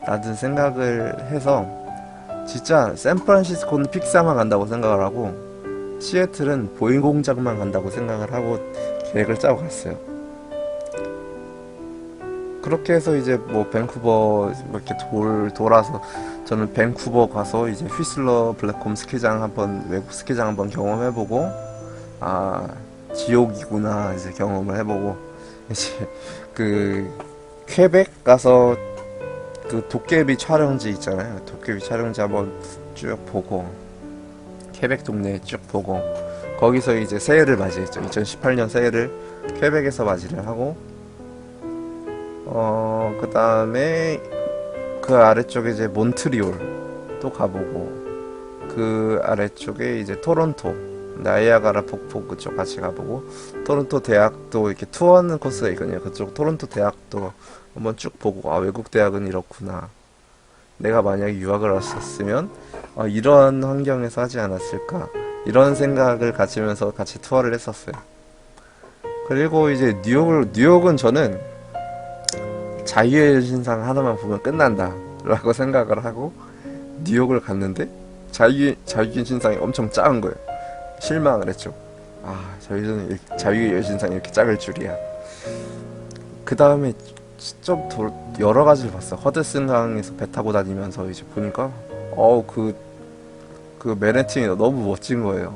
라는 생각을 해서, 진짜 샌프란시스코는 픽사만 간다고 생각을 하고 시애틀은 보잉 공장만 간다고 생각을 하고 계획을 짜고 갔어요. 그렇게 해서 이제 뭐 밴쿠버 이렇게 돌아서, 저는 밴쿠버 가서 이제 휘슬러 블랙홈 스키장 외국 스키장 한번 경험해보고, 지옥이구나 이제 경험을 해보고, 이제 그 퀘벡 가서 그 도깨비 촬영지 있잖아요. 도깨비 촬영지 한번 쭉 보고, 퀘벡 동네 쭉 보고, 거기서 이제 새해를 맞이했죠. 2018년 새해를 퀘벡에서 맞이를 하고, 그 다음에 그 아래쪽에 이제 몬트리올 또 가보고, 그 아래쪽에 이제 토론토, 나이아가라 폭포 그쪽 같이 가보고, 토론토 대학도 이렇게 투어하는 코스가 있거든요. 그쪽 토론토 대학도 한번 쭉 보고, 외국 대학은 이렇구나, 내가 만약에 유학을 왔었으면 이런 환경에서 하지 않았을까, 이런 생각을 가지면서 같이 투어를 했었어요. 그리고 이제 뉴욕은 저는 자유의 여신상 하나만 보면 끝난다 라고 생각을 하고 뉴욕을 갔는데, 자유의 여신상이 엄청 작은 거예요. 실망을 했죠. 자유의 여신상이 이렇게 작을 줄이야. 그 다음에 좀 여러 가지를 봤어. 허드슨강에서 배 타고 다니면서 이제 보니까 그 맨해튼이 너무 멋진 거예요.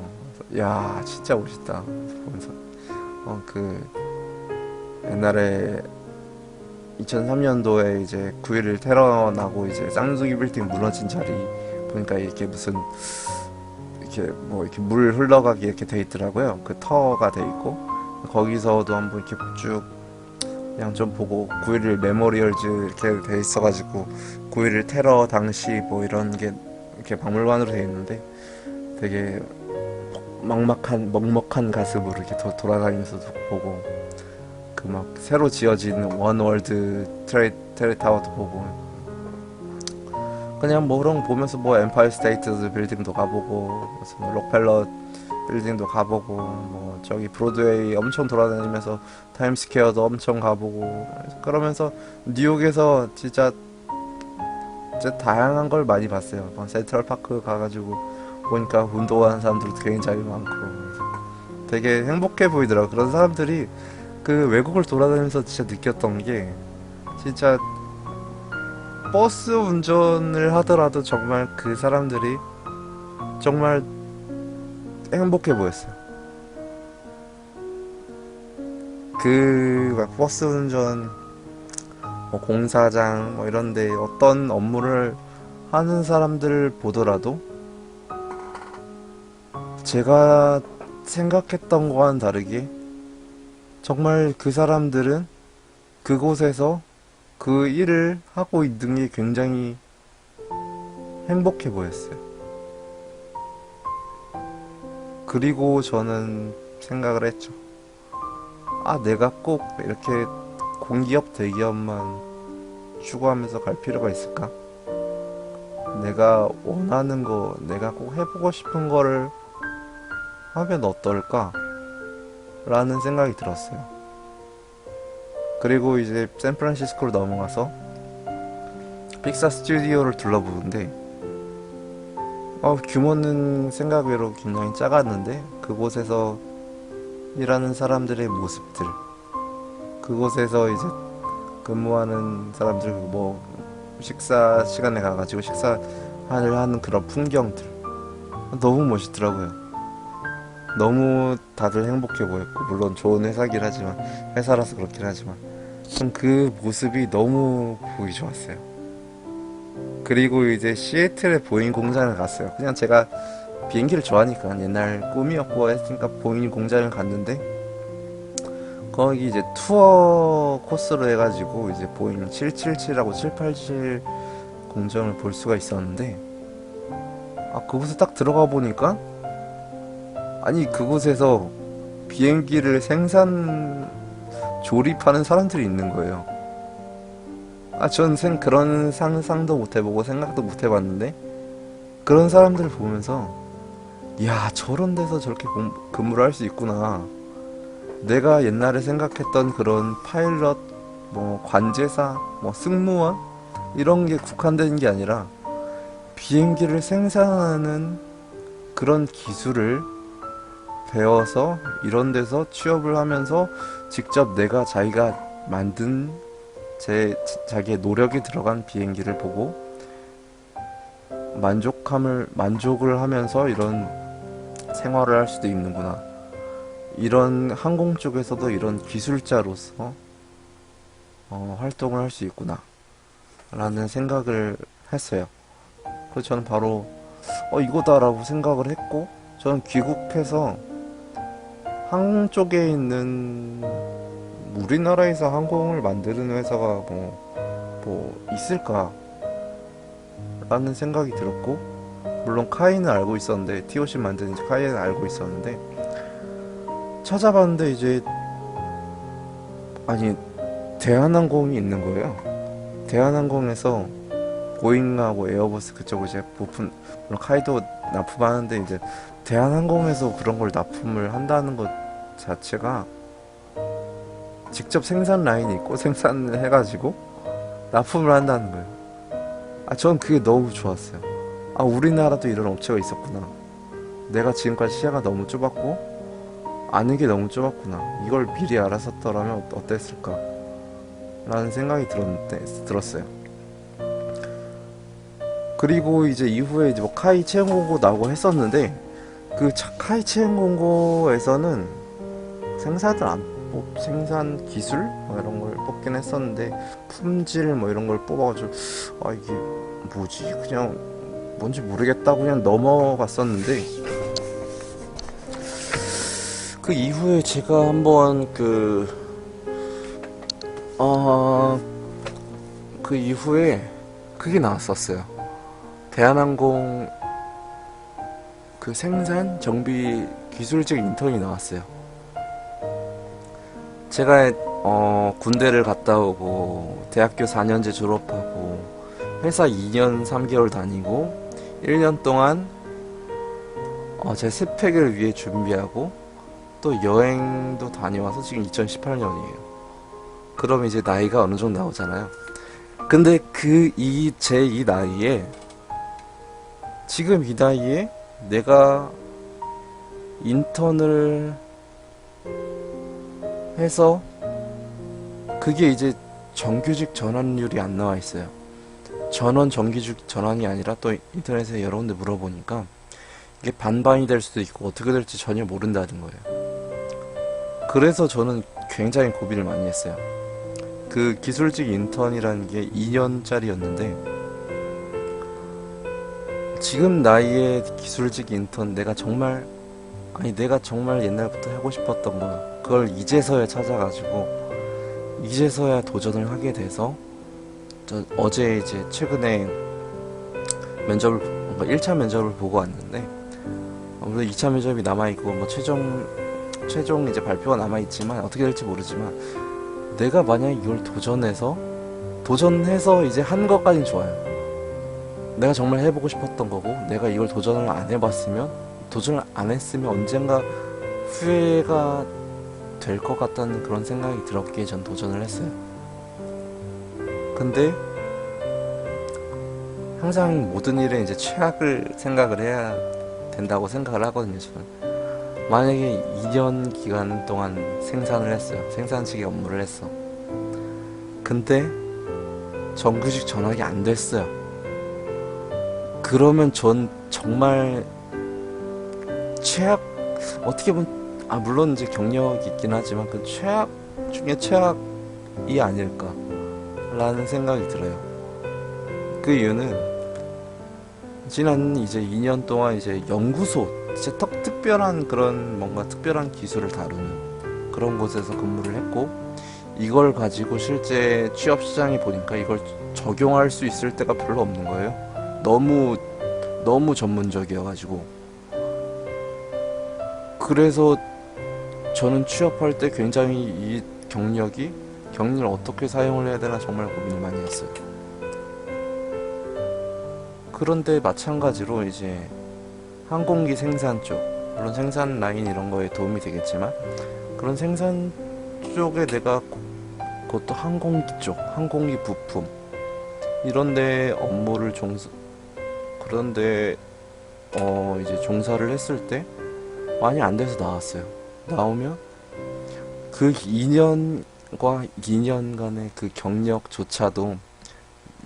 야, 진짜 멋있다 보면서 그 옛날에 2003년도에 이제 9.11 테러 나고 이제 쌍둥이 빌딩 무너진 자리 보니까 이렇게 이렇게 물 흘러가게 이렇게 돼 있더라고요. 그 터가 돼 있고, 거기서도 한번 이렇게 쭉 그냥 좀 보고 9.11 메모리얼즈 이렇게 돼 있어가지고 9.11 테러 당시 뭐 이런 게 이렇게 박물관으로 돼 있는데 되게 먹먹한 가슴으로 이렇게 돌아다니면서 보고 그 막 새로 지어진 원월드 트레이타워도 보고 그냥 뭐 그런 거 보면서 뭐 엠파이어 스테이트 빌딩도 가보고 무슨 록펠러 빌딩도 가보고 뭐 저기 브로드웨이 엄청 돌아다니면서 타임스퀘어도 엄청 가보고 그러면서 뉴욕에서 진짜 다양한 걸 많이 봤어요. 막 센트럴파크 가가지고 보니까 운동하는 사람들도 굉장히 많고 되게 행복해 보이더라고. 그런 사람들이 그 외국을 돌아다니면서 진짜 느꼈던 게 진짜 버스 운전을 하더라도 정말 그 사람들이 정말 행복해 보였어요. 그 막 버스 운전 뭐 공사장 뭐 이런데 어떤 업무를 하는 사람들 보더라도 제가 생각했던 거와는 다르게 정말 그 사람들은 그곳에서 그 일을 하고 있는 게 굉장히 행복해 보였어요. 그리고 저는 생각을 했죠. 아, 내가 꼭 이렇게 공기업, 대기업만 추구하면서 갈 필요가 있을까? 내가 원하는 거, 내가 꼭 해보고 싶은 거를 하면 어떨까? 라는 생각이 들었어요. 그리고 이제 샌프란시스코로 넘어가서 픽사 스튜디오를 둘러보는데 규모는 생각외로 굉장히 작았는데 그곳에서 일하는 사람들의 모습들, 그곳에서 이제 근무하는 사람들 뭐 식사 시간에 가가지고 식사를 하는 그런 풍경들 너무 멋있더라고요. 너무 다들 행복해 보였고 물론 좋은 회사긴 하지만 회사라서 그렇긴 하지만 그 모습이 너무 보기 좋았어요. 그리고 이제 시애틀의 보잉 공장을 갔어요. 그냥 제가 비행기를 좋아하니까 옛날 꿈이었고 했으니까 보잉 공장을 갔는데 거기 이제 투어 코스로 해가지고 이제 보잉 777하고 787 공장을 볼 수가 있었는데 그곳에 딱 들어가 보니까 아니 그곳에서 비행기를 조립하는 사람들이 있는 거예요. 전 그런 상상도 못 해보고 생각도 못 해봤는데 그런 사람들을 보면서 이야 저런 데서 저렇게 근무를 할 수 있구나. 내가 옛날에 생각했던 그런 파일럿, 뭐 관제사, 뭐 승무원 이런 게 국한된 게 아니라 비행기를 생산하는 그런 기술을 배워서 이런 데서 취업을 하면서 직접 자기가 만든 자기의 노력이 들어간 비행기를 보고 만족을 하면서 이런 생활을 할 수도 있는구나. 이런 항공 쪽에서도 이런 기술자로서 활동을 할 수 있구나 라는 생각을 했어요. 그래서 저는 바로 이거다라고 생각을 했고 저는 귀국해서 항공 쪽에 있는 우리나라에서 항공을 만드는 회사가 뭐 있을까 라는 생각이 들었고 물론 카이는 알고 있었는데 TOC 만드는 카이는 알고 있었는데 찾아봤는데 이제 대한항공이 있는 거예요. 대한항공에서 보잉하고 에어버스 그쪽 이제 부품 물론 카이도 납품하는데 이제 대한항공에서 그런 걸 납품을 한다는 것 자체가 직접 생산 라인이 있고 생산을 해가지고 납품을 한다는 거예요. 전 그게 너무 좋았어요. 우리나라도 이런 업체가 있었구나. 내가 지금까지 시야가 너무 좁았고 아는 게 너무 좁았구나. 이걸 미리 알았었더라면 어땠을까? 라는 생각이 들었어요. 그리고 이제 이후에 이제 뭐 카이 채용 공고 나오고 했었는데 그 카이 채용 공고에서는 생산 기술 뭐 이런 걸 뽑긴 했었는데 품질 뭐 이런 걸 뽑아가지고 이게 뭐지 그냥 뭔지 모르겠다 그냥 넘어갔었는데 그 이후에 제가 한번 그 이후에 그게 나왔었어요. 대한항공 그 생산 정비 기술직 인턴이 나왔어요. 제가 군대를 갔다 오고 대학교 4년제 졸업하고 회사 2년 3개월 다니고 1년 동안 제 스펙을 위해 준비하고 또 여행도 다녀와서 지금 2018년이에요. 그럼 이제 나이가 어느 정도 나오잖아요. 근데 제 이 나이에 지금 이 나이에 내가 인턴을 해서 그게 이제 정규직 전환율이 안 나와 있어요. 전원 정규직 전환이 아니라 또 인터넷에 여러 군데 물어보니까 이게 반반이 될 수도 있고 어떻게 될지 전혀 모른다는 거예요. 그래서 저는 굉장히 고민을 많이 했어요. 그 기술직 인턴이라는 게 2년짜리였는데 지금 나이에 기술직 인턴 내가 정말 옛날부터 하고 싶었던 거 그걸 이제서야 찾아가지고 이제서야 도전을 하게 돼서 어제 이제 최근에 1차 면접을 보고 왔는데 물론 2차 면접이 남아있고 뭐 최종 이제 발표가 남아있지만 어떻게 될지 모르지만 내가 만약에 이걸 도전해서 이제 한 것까진 좋아요. 내가 정말 해보고 싶었던 거고 내가 이걸 도전을 안 했으면 언젠가 후회가 될 것 같다는 그런 생각이 들었기에 전 도전을 했어요. 근데 항상 모든 일에 이제 최악을 생각을 해야 된다고 생각을 하거든요, 저는. 만약에 2년 기간 동안 생산을 했어요. 생산직의 업무를 했어. 근데 정규직 전환이 안 됐어요. 그러면 전 정말 어떻게 보면 물론 이제 경력이 있긴 하지만 그 최악 중에 최악이 아닐까라는 생각이 들어요. 그 이유는 지난 이제 2년 동안 이제 연구소 진짜 특별한 그런 뭔가 특별한 기술을 다루는 그런 곳에서 근무를 했고 이걸 가지고 실제 취업 시장에 보니까 이걸 적용할 수 있을 때가 별로 없는 거예요. 너무 전문적이어가지고. 그래서 저는 취업할 때 굉장히 이 경력을 어떻게 사용을 해야 되나 정말 고민을 많이 했어요. 그런데 마찬가지로 이제 항공기 생산 쪽, 물론 생산 라인 이런 거에 도움이 되겠지만 그런 생산 쪽에 내가 그것도 항공기 쪽, 항공기 부품 이런데 그런데 이제 종사를 했을 때 많이 안 돼서 나왔어요. 나오면 그 2년과 2년간의 그 경력조차도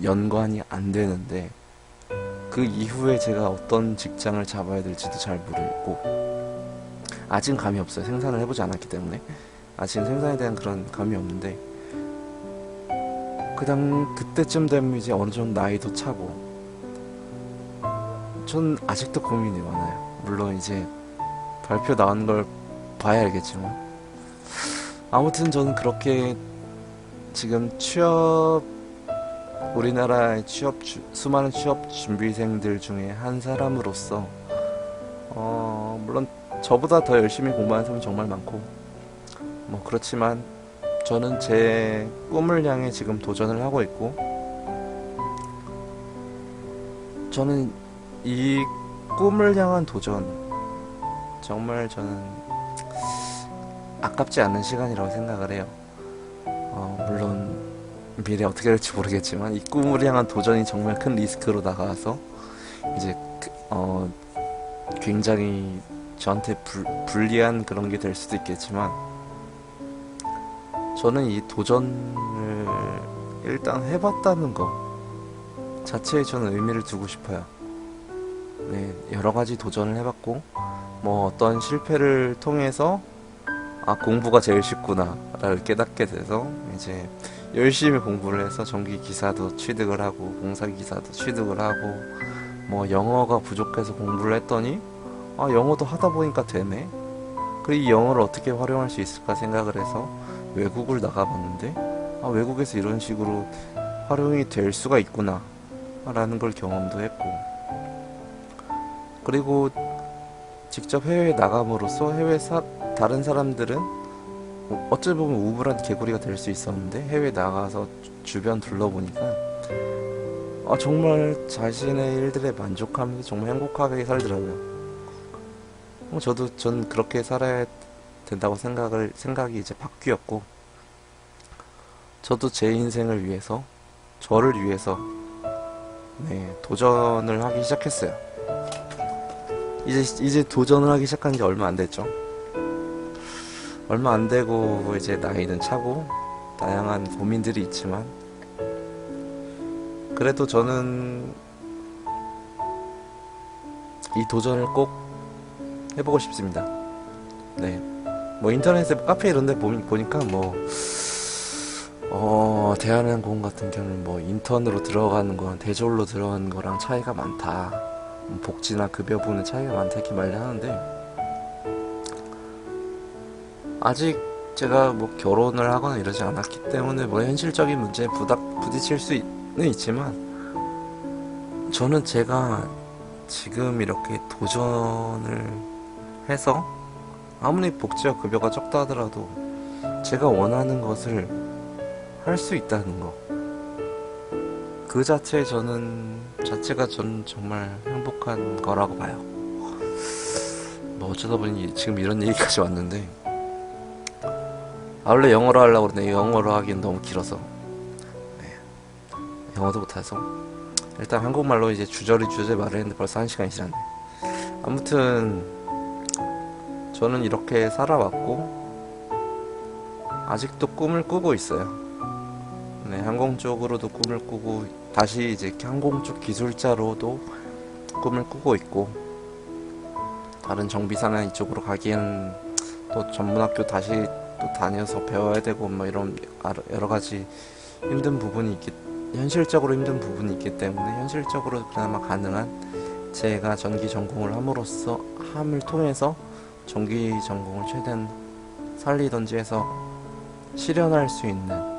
연관이 안 되는데 그 이후에 제가 어떤 직장을 잡아야 될지도 잘 모르겠고 아직은 감이 없어요. 생산을 해보지 않았기 때문에 아직은 생산에 대한 그런 감이 없는데 그때쯤 되면 이제 어느 정도 나이도 차고 전 아직도 고민이 많아요. 물론 이제 발표 나온 걸 봐야 알겠지만 아무튼 저는 그렇게 지금 우리나라의 수많은 취업 준비생들 중에 한 사람으로서 물론 저보다 더 열심히 공부하는 사람은 정말 많고 뭐 그렇지만 저는 제 꿈을 향해 지금 도전을 하고 있고 저는 이 꿈을 향한 도전 정말 저는 아깝지 않은 시간이라고 생각을 해요. 물론 미래 어떻게 될지 모르겠지만 이 꿈을 향한 도전이 정말 큰 리스크로 다가와서 이제 굉장히 저한테 불리한 그런 게 될 수도 있겠지만 저는 이 도전을 일단 해봤다는 거 자체에 저는 의미를 두고 싶어요. 네, 여러 가지 도전을 해봤고 뭐 어떤 실패를 통해서 공부가 제일 쉽구나 라를 깨닫게 돼서 이제 열심히 공부를 해서 전기 기사도 취득을 하고 공사 기사도 취득을 하고 뭐 영어가 부족해서 공부를 했더니 영어도 하다 보니까 되네. 이 영어를 어떻게 활용할 수 있을까 생각을 해서 외국을 나가봤는데, 아, 외국에서 이런 식으로 활용이 될 수가 있구나 라는 걸 경험도 했고, 그리고 직접 해외에 나감으로써 다른 사람들은 어찌 보면 우물한 개구리가 될 수 있었는데, 해외에 나가서 주변 둘러보니까 정말 자신의 일들에 만족하면서 정말 행복하게 살더라고요. 전 그렇게 살아야 된다고 생각이 이제 바뀌었고, 저도 제 인생을 위해서, 저를 위해서, 네, 도전을 하기 시작했어요. 이제 도전을 하기 시작한 지 얼마 안 됐죠. 얼마 안 되고, 이제 나이는 차고, 다양한 고민들이 있지만, 그래도 저는 이 도전을 꼭 해보고 싶습니다. 네. 뭐 인터넷에 카페 이런 데 보니까 대한항공 같은 경우는 뭐 인턴으로 들어가는 거랑 대졸로 들어가는 거랑 차이가 많다. 복지나 급여 부분에 차이가 많다 이렇게 말을 하는데, 아직 제가 뭐 결혼을 하거나 이러지 않았기 때문에 뭐 현실적인 문제에 부딪힐 수는 있지만, 저는 제가 지금 이렇게 도전을 해서 아무리 복지와 급여가 적다 하더라도 제가 원하는 것을 할 수 있다는 거, 그 자체가 저는 정말 행복한 거라고 봐요. 뭐 어쩌다 보니 지금 이런 얘기까지 왔는데, 원래 영어로 하려고 그러는데 영어로 하기엔 너무 길어서, 네, 영어도 못해서 일단 한국말로 이제 주저리 말을 했는데 벌써 1시간이 지났네. 아무튼 저는 이렇게 살아왔고 아직도 꿈을 꾸고 있어요. 네, 항공 쪽으로도 꿈을 꾸고, 다시 이제 항공 쪽 기술자로도 꿈을 꾸고 있고, 다른 정비사나 이쪽으로 가기에는 또 전문학교 다시 또 다녀서 배워야 되고 뭐 이런 여러 가지 현실적으로 힘든 부분이 있기 때문에, 현실적으로 그나마 가능한 제가 전기 전공을 함을 통해서 전기 전공을 최대한 살리던지 해서 실현할 수 있는,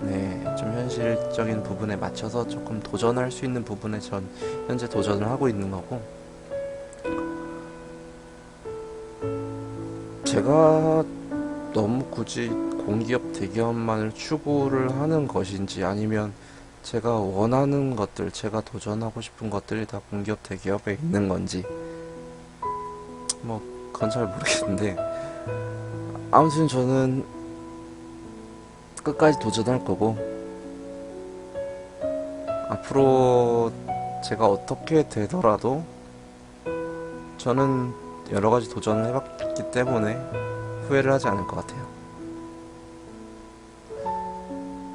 네, 좀 현실적인 부분에 맞춰서 조금 도전할 수 있는 부분에 전 현재 도전을 하고 있는 거고, 제가 너무 굳이 공기업, 대기업만을 추구를 하는 것인지, 아니면 제가 원하는 것들, 제가 도전하고 싶은 것들이 다 공기업, 대기업에 있는 건지, 뭐 그건 잘 모르겠는데, 아무튼 저는 끝까지 도전할 거고, 앞으로 제가 어떻게 되더라도 저는 여러 가지 도전을 해봤기 때문에 후회를 하지 않을 것 같아요.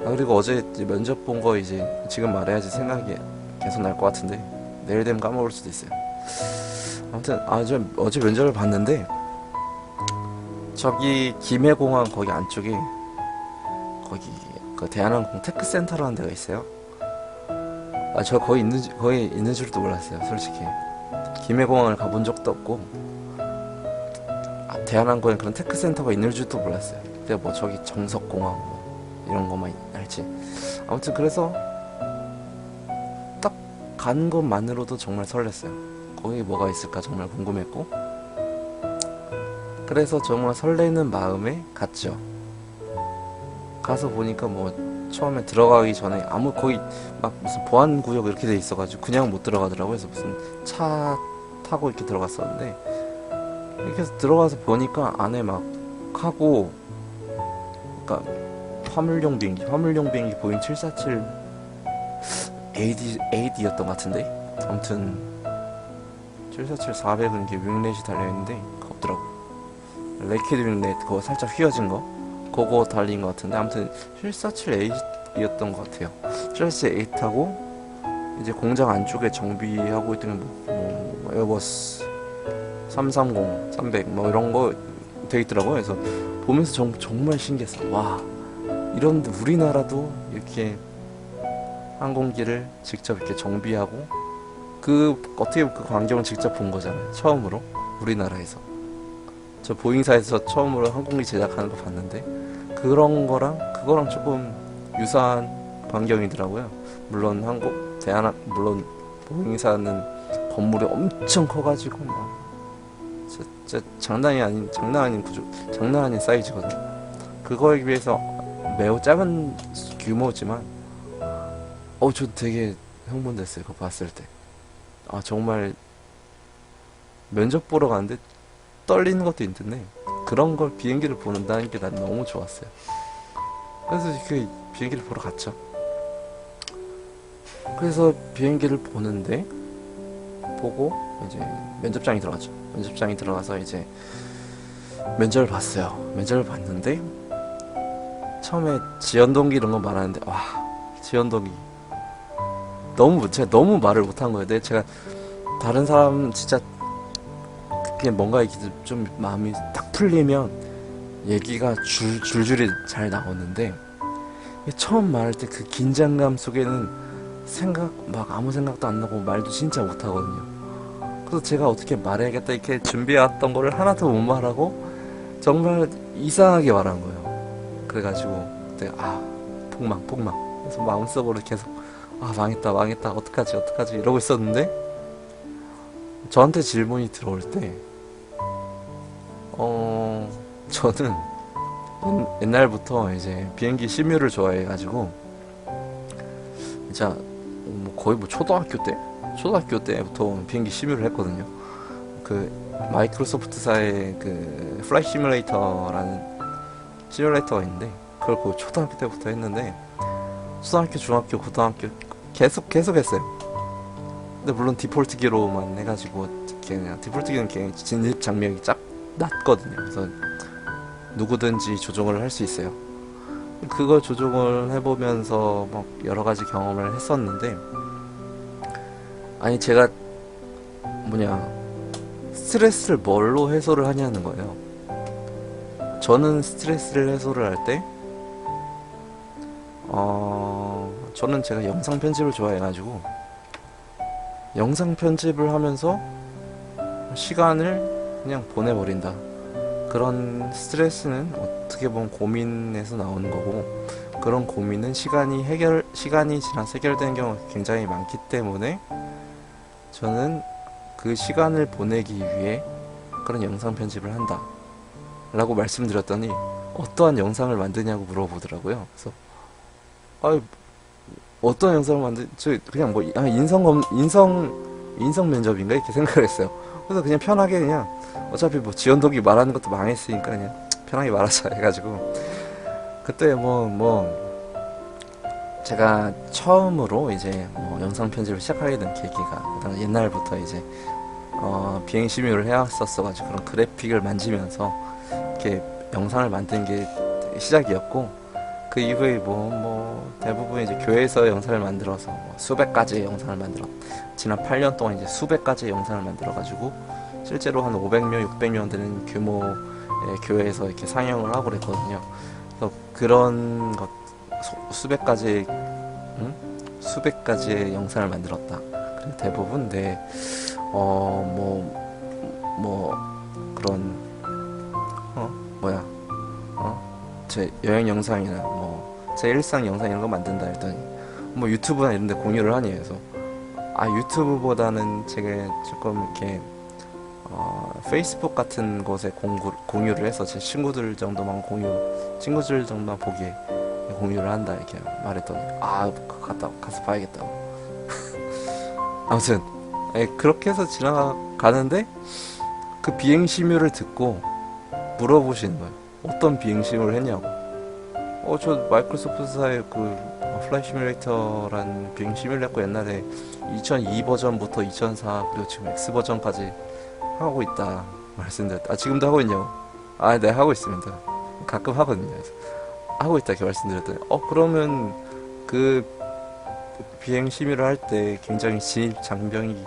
그리고 어제 이제 면접 본 거 이제 지금 말해야지 생각이 계속 날 것 같은데, 내일 되면 까먹을 수도 있어요. 아무튼 저 어제 면접을 봤는데, 저기 김해공항 거기 안쪽에 거기 그 대한항공 테크센터라는 데가 있어요. 저 거기 있는 줄도 몰랐어요, 솔직히. 김해공항을 가본 적도 없고, 대한항공에 그런 테크센터가 있는 줄도 몰랐어요. 근데 뭐 저기 정석공항 뭐 이런 것만 알지. 아무튼 그래서 딱 간 것만으로도 정말 설렜어요. 거기 뭐가 있을까 정말 궁금했고, 그래서 정말 설레는 마음에 갔죠. 가서 보니까 뭐 처음에 들어가기 전에 거기 막 무슨 보안 구역 이렇게 돼 있어가지고 그냥 못 들어가더라고요. 그래서 무슨 차 타고 이렇게 들어갔었는데, 이렇게 해서 들어가서 보니까 안에 막 하고, 그러니까 화물용 비행기 보잉 747 AD였던 것 같은데, 아무튼 747-400은 이게 윙렛이 달려있는데 그거 없더라고. 레이키드 윙렛 그거 살짝 휘어진 거, 그거 달린 것 같은데, 아무튼 747-8이었던 것 같아요. 747-8하고 이제 공장 안쪽에 정비하고 있던 게 뭐 에어버스 330, 300 뭐 이런 거 돼 있더라고요. 그래서 보면서 정말 신기했어. 와, 이런데 우리나라도 이렇게 항공기를 직접 이렇게 정비하고, 어떻게 그 광경을 직접 본 거잖아요, 처음으로 우리나라에서. 저 보잉사에서 처음으로 항공기 제작하는 거 봤는데 그거랑 조금 유사한 광경이더라고요. 물론 물론 보잉사는 건물이 엄청 커가지고 막 진짜 장난 아닌 구조, 장난 아닌 사이즈거든. 그거에 비해서 매우 작은 규모지만 저 되게 흥분됐어요. 그거 봤을 때. 아, 정말 면접 보러 가는데 떨리는 것도 있는데 그런 걸 비행기를 보는다는 게 난 너무 좋았어요. 그래서 그 비행기를 보러 갔죠. 그래서 비행기를 보고 이제 면접장이 들어갔죠. 면접장이 들어가서 이제 면접을 봤어요. 면접을 봤는데 처음에 지연동기 이런 거 말하는데 와, 지연동기 제가 너무 말을 못한 거예요. 근데 제가 다른 사람 진짜 그냥 뭔가 이렇게 좀 마음이 딱 풀리면 얘기가 줄줄이 잘 나오는데 처음 말할 때 그 긴장감 속에는 아무 생각도 안 나고 말도 진짜 못하거든요. 그래서 제가 어떻게 말해야겠다 이렇게 준비해왔던 거를 하나도 못 말하고 정말 이상하게 말한 거예요. 그래가지고 그때 폭망. 그래서 마음속으로 계속 망했다 어떡하지 이러고 있었는데 저한테 질문이 들어올 때 저는 옛날부터 이제 비행기 시뮬을 좋아해가지고 진짜 거의 초등학교 때부터 비행기 시뮬을 했거든요. 그 마이크로소프트사의 그 플라이 시뮬레이터라는 시뮬레이터가 있는데 그걸 거의 초등학교 때부터 했는데 초등학교, 중학교, 고등학교 계속 했어요. 근데 물론 디폴트기로만 해가지고 그냥 디폴트기는 그냥 진입 장벽이 쫙 낮거든요. 그래서 누구든지 조종을 할 수 있어요. 그걸 조종을 해보면서 막 여러 가지 경험을 했었는데 아니 제가 스트레스를 뭘로 해소를 하냐는 거예요. 저는 스트레스를 해소를 할 때 저는 제가 영상 편집을 좋아해가지고 영상 편집을 하면서 시간을 그냥 보내버린다. 그런 스트레스는 어떻게 보면 고민에서 나오는 거고 그런 고민은 시간이 지나서 해결되는 경우가 굉장히 많기 때문에 저는 그 시간을 보내기 위해 그런 영상 편집을 한다 라고 말씀드렸더니 어떠한 영상을 만드냐고 물어보더라고요. 그래서 어떤 영상을 그냥 인성 면접인가 이렇게 생각을 했어요. 그래서 그냥 편하게 그냥 어차피 지연독이 말하는 것도 망했으니까 그냥 편하게 말하자 해가지고 그때 제가 처음으로 이제 영상 편집을 시작하게 된 계기가 옛날부터 이제 비행 시뮬을 해왔었어가지고 그런 그래픽을 만지면서 이렇게 영상을 만든 게 시작이었고 그 이후에 대부분 이제 교회에서 영상을 만들어서 수백 가지의 영상을 지난 8년 동안 이제 수백 가지의 영상을 만들어가지고 실제로 한 500명, 600명 되는 규모의 교회에서 이렇게 상영을 하고 그랬거든요. 그래서 그런 수백 가지의 영상을 만들었다. 그리고 대부분 그런 제 여행 영상이나 제 일상 영상 이런 거 만든다 했더니 유튜브나 이런 데 공유를 하니 해서 유튜브보다는 제가 조금 이렇게 페이스북 같은 곳에 공유를 해서 제 친구들 정도만 보기에 공유를 한다 이렇게 말했더니 가서 봐야겠다고. 아무튼 그렇게 해서 지나가는데 그 비행 시뮬을 듣고 물어보시는 거예요. 어떤 비행 시뮬을 했냐고. 저 마이크로소프트사의 그 플라이 시뮬레이터라는 비행 시뮬을 했고 옛날에 2002 버전부터 2004 그리고 지금 X 버전까지 하고 있다 말씀드렸다. 지금도 하고 있냐고. 네, 하고 있습니다. 가끔 하거든요. 그래서 하고 있다 이렇게 말씀드렸더니 그러면 그 비행 시뮬을 할 때 굉장히 진입 장벽이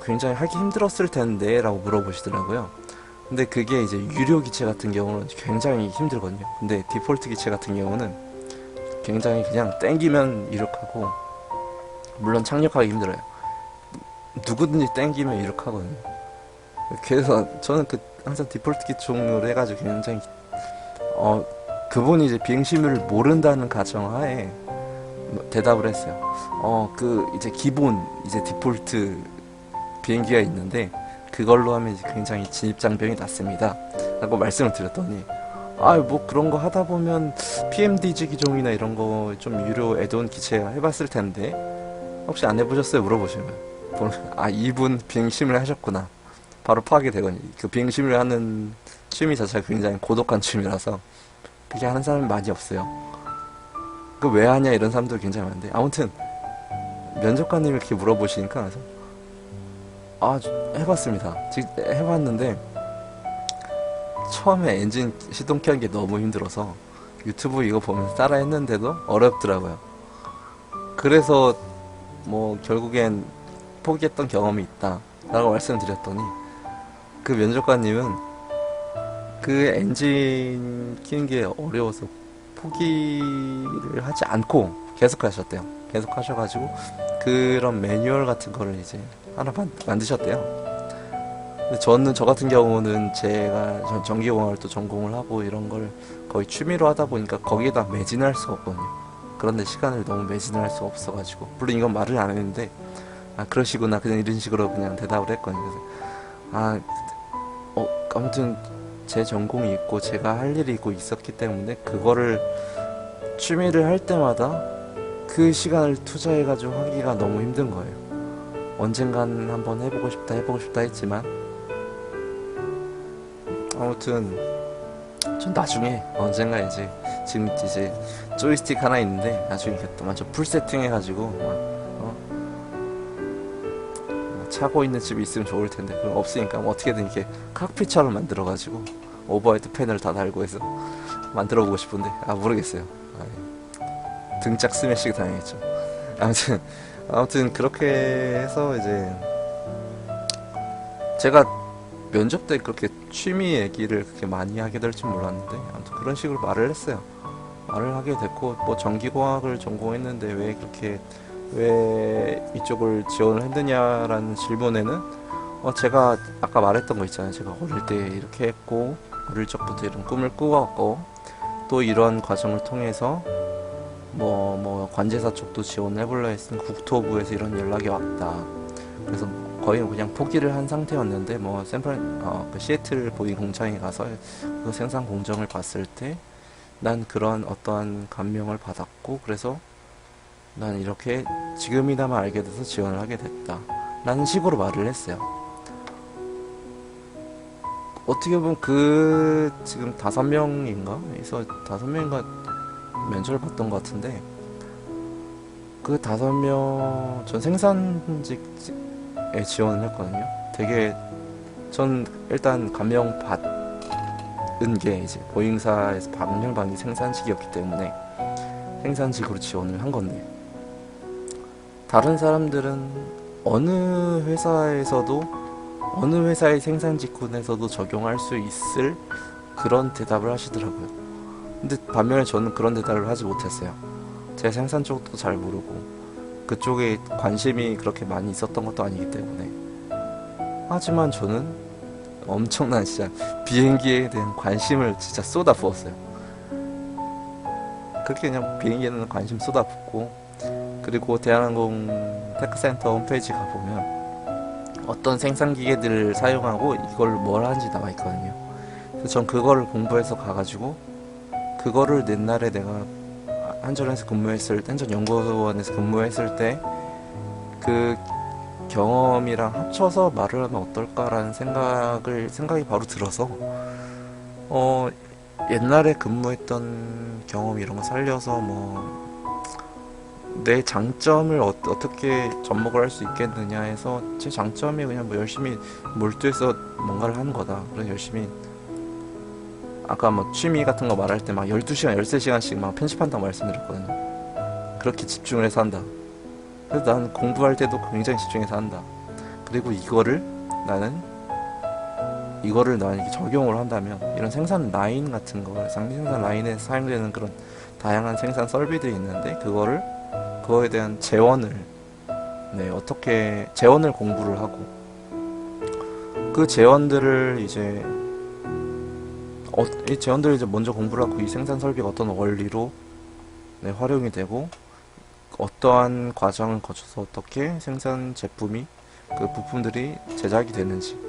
굉장히 하기 힘들었을 텐데 라고 물어보시더라고요. 근데 그게 이제 유료 기체 같은 경우는 굉장히 힘들거든요. 근데 디폴트 기체 같은 경우는 굉장히 그냥 땡기면 이륙하고 물론 착륙하기 힘들어요. 누구든지 땡기면 이륙하거든요. 그래서 저는 항상 디폴트 기종으로 해가지고 굉장히 그분이 이제 비행시뮬을 모른다는 가정하에 대답을 했어요. 그 이제 기본 이제 디폴트 비행기가 있는데 그걸로 하면 이제 굉장히 진입장벽이 낮습니다. 라고 말씀을 드렸더니 뭐 그런 거 하다 보면 PMDG 기종이나 이런 거 좀 유료 애드온 기체 해봤을 텐데 혹시 안 해보셨어요? 물어보시면 이분 비행시뮬 하셨구나. 바로 파악이 되거든요. 그 비행시뮬 하는 취미 자체가 굉장히 고독한 취미라서 그게 하는 사람이 많이 없어요. 그 왜 하냐 이런 사람들 굉장히 많은데 아무튼 면접관님이 이렇게 물어보시니까 그래서 해봤습니다. 지금 해봤는데 처음에 엔진 시동키 하는 게 너무 힘들어서 유튜브 이거 보면서 따라 했는데도 어렵더라고요. 그래서 뭐 결국엔 포기했던 경험이 있다 라고 말씀드렸더니 그 면접관님은 그 엔진 키는 게 어려워서 포기를 하지 않고 계속 하셨대요. 계속 하셔가지고 그런 매뉴얼 같은 거를 이제 하나 만드셨대요. 근데 저 같은 경우는 제가 전기공학을 또 전공을 하고 이런 걸 거의 취미로 하다 보니까 거기에다 매진을 할 수가 없거든요. 그런데 시간을 너무 매진을 할 수가 없어가지고 물론 이건 말을 안 했는데 그러시구나 그냥 이런 식으로 그냥 대답을 했거든요. 그래서 아무튼 제 전공이 있고 제가 할 일이 있고 있었기 때문에 그거를 취미를 할 때마다 그 시간을 투자해가지고 하기가 너무 힘든 거예요. 언젠간 한번 해보고 싶다 했지만 아무튼 전 나중에 언젠가 이제 지금 이제 조이스틱 하나 있는데 나중에 또 완전 풀 세팅 해가지고 차고 있는 집이 있으면 좋을 텐데 그럼 없으니까 뭐 어떻게든 이렇게 칵핏처럼 만들어가지고 오버헤드 팬을 다 달고 해서 만들어 보고 싶은데 모르겠어요. 등짝 스매싱 당했죠. 아무튼 그렇게 해서 이제 제가 면접 때 그렇게 취미 얘기를 그렇게 많이 하게 될 줄 몰랐는데 아무튼 그런 식으로 말을 했어요. 말을 하게 됐고 뭐 전기공학을 전공했는데 왜 이쪽을 지원을 했느냐라는 질문에는 제가 아까 말했던 거 있잖아요. 제가 어릴 때 이렇게 했고 어릴 적부터 이런 꿈을 꾸었고 또 이런 과정을 통해서 뭐 관제사 쪽도 지원을 해보려 했으니 국토부에서 이런 연락이 왔다. 그래서 거의 그냥 포기를 한 상태였는데 뭐 그 시애틀 보잉 공장에 가서 그 생산 공정을 봤을 때 난 그런 어떠한 감명을 받았고 그래서 난 이렇게 지금이나마 알게 돼서 지원을 하게 됐다 라는 식으로 말을 했어요. 어떻게 보면 지금 5명인가? 그래서 5명인가 면접을 봤던 것 같은데 그 5명 전 생산직에 지원을 했거든요. 되게 전 일단 감명 받은 게 이제 보잉사에서 감명받은 게 생산직이었기 때문에 생산직으로 지원을 한 건데 다른 사람들은 어느 회사의 생산직군에서도 적용할 수 있을 그런 대답을 하시더라고요. 근데 반면에 저는 그런 대답을 하지 못했어요. 제가 생산 쪽도 잘 모르고 그쪽에 관심이 그렇게 많이 있었던 것도 아니기 때문에 하지만 저는 엄청난 진짜 비행기에 대한 관심을 진짜 쏟아부었어요. 그렇게 그냥 비행기에는 관심 쏟아붓고 그리고 대한항공 테크센터 홈페이지 가보면 어떤 생산기계들을 사용하고 이걸 뭘 하는지 나와 있거든요. 그래서 전 그거를 공부해서 가가지고 그거를 옛날에 내가 한전연구원에서 근무했을 때 그 경험이랑 합쳐서 말을 하면 어떨까라는 생각이 바로 들어서 옛날에 근무했던 경험 이런 거 살려서 내 장점을 어떻게 접목을 할 수 있겠느냐 해서 제 장점이 그냥 열심히 몰두해서 뭔가를 하는 거다. 그래서 열심히 아까 취미 같은 거 말할 때 12시간, 13시간씩 편집한다고 말씀드렸거든요. 그렇게 집중을 해서 한다. 그래서 나는 공부할 때도 굉장히 집중해서 한다. 그리고 나는 이거를 적용을 한다면 이런 생산 라인 같은 거, 생산 라인에 사용되는 그런 다양한 생산 설비들이 있는데 그거에 대한 재원을 공부를 하고 그 재원들을 이제 이 재원들이 이제 먼저 공부를 하고 이 생산 설비가 어떤 원리로 네, 활용이 되고 어떠한 과정을 거쳐서 어떻게 생산 제품이 그 부품들이 제작이 되는지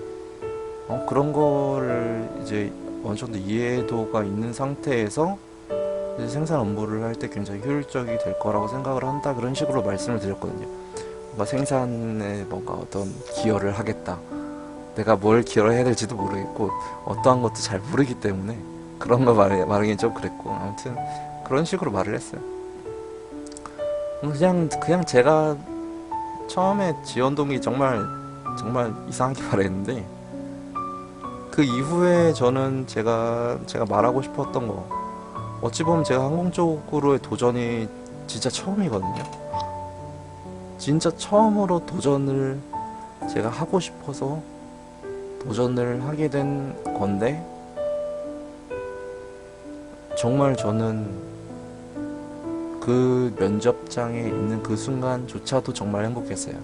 그런 거를 이제 어느 정도 이해도가 있는 상태에서 이제 생산 업무를 할 때 굉장히 효율적이 될 거라고 생각을 한다 그런 식으로 말씀을 드렸거든요. 뭔가 생산에 뭔가 어떤 기여를 하겠다. 내가 뭘 기여를 해야 될지도 모르겠고 어떠한 것도 잘 모르기 때문에 그런 거 말하기는 좀 그랬고 아무튼 그런 식으로 말을 했어요. 그냥 제가 처음에 지원 동기 정말 이상하게 말했는데 그 이후에 저는 제가 말하고 싶었던 거 어찌 보면 제가 항공 쪽으로의 도전이 진짜 처음이거든요. 진짜 처음으로 도전을 제가 하고 싶어서 도전을 하게 된 건데 정말 저는 그 면접장에 있는 그 순간조차도 정말 행복했어요.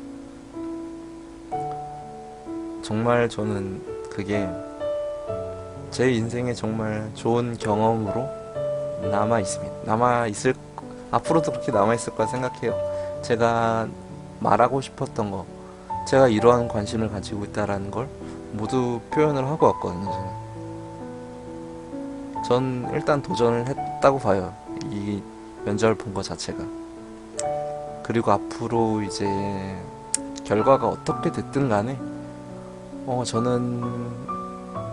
정말 저는 그게 제 인생에 정말 좋은 경험으로 앞으로도 그렇게 남아있을 거라 생각해요. 제가 말하고 싶었던 거, 제가 이러한 관심을 가지고 있다라는 걸 모두 표현을 하고 왔거든요. 전 일단 도전을 했다고 봐요. 이 면접을 본 것 자체가. 그리고 앞으로 이제 결과가 어떻게 됐든 간에 저는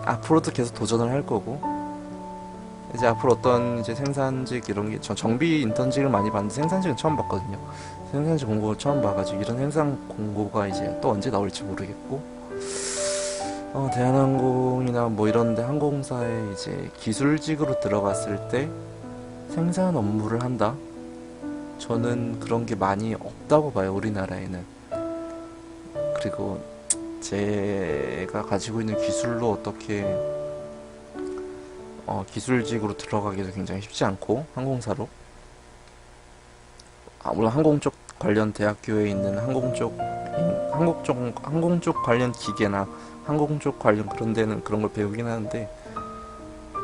앞으로도 계속 도전을 할 거고 이제 앞으로 어떤 이제 생산직 이런 게 전 정비 인턴직을 많이 봤는데 생산직은 처음 봤거든요. 생산직 공고를 처음 봐가지고 이런 생산 공고가 이제 또 언제 나올지 모르겠고 대한항공이나 뭐 이런데 항공사에 이제 기술직으로 들어갔을 때 생산 업무를 한다? 저는 그런 게 많이 없다고 봐요, 우리나라에는. 그리고 제가 가지고 있는 기술로 어떻게 기술직으로 들어가기도 굉장히 쉽지 않고 항공사로 물론 항공 쪽 관련 대학교에 있는 항공 쪽 관련 기계나 항공 쪽 관련 그런 데는 그런 걸 배우긴 하는데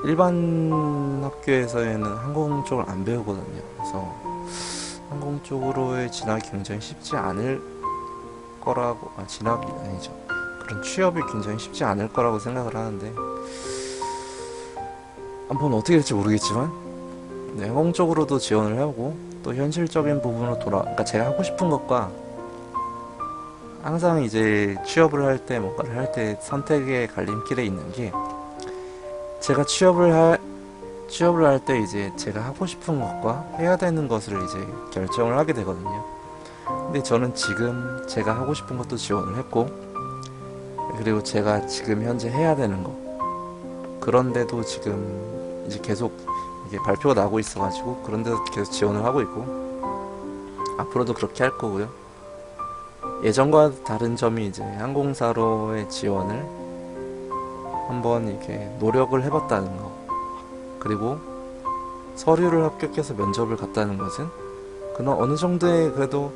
일반 학교에서는 항공 쪽을 안 배우거든요. 그래서 항공 쪽으로의 진학이 굉장히 쉽지 않을 거라고 진학이 아니죠. 그런 취업이 굉장히 쉽지 않을 거라고 생각을 하는데 한번 어떻게 될지 모르겠지만 네, 항공 쪽으로도 지원을 하고 또 현실적인 부분으로 그러니까 제가 하고 싶은 것과 항상 이제 취업을 할 때 뭔가를 할 때 선택의 갈림길에 있는 게 제가 취업을 할 때 이제 제가 하고 싶은 것과 해야 되는 것을 이제 결정을 하게 되거든요. 근데 저는 지금 제가 하고 싶은 것도 지원을 했고 그리고 제가 지금 현재 해야 되는 거 그런데도 지금 이제 계속 이게 발표가 나고 있어가지고 그런데도 계속 지원을 하고 있고 앞으로도 그렇게 할 거고요. 예전과 다른 점이 이제 항공사로의 지원을 한번 이렇게 노력을 해봤다는 거 그리고 서류를 합격해서 면접을 갔다는 것은 그런 어느 정도의 그래도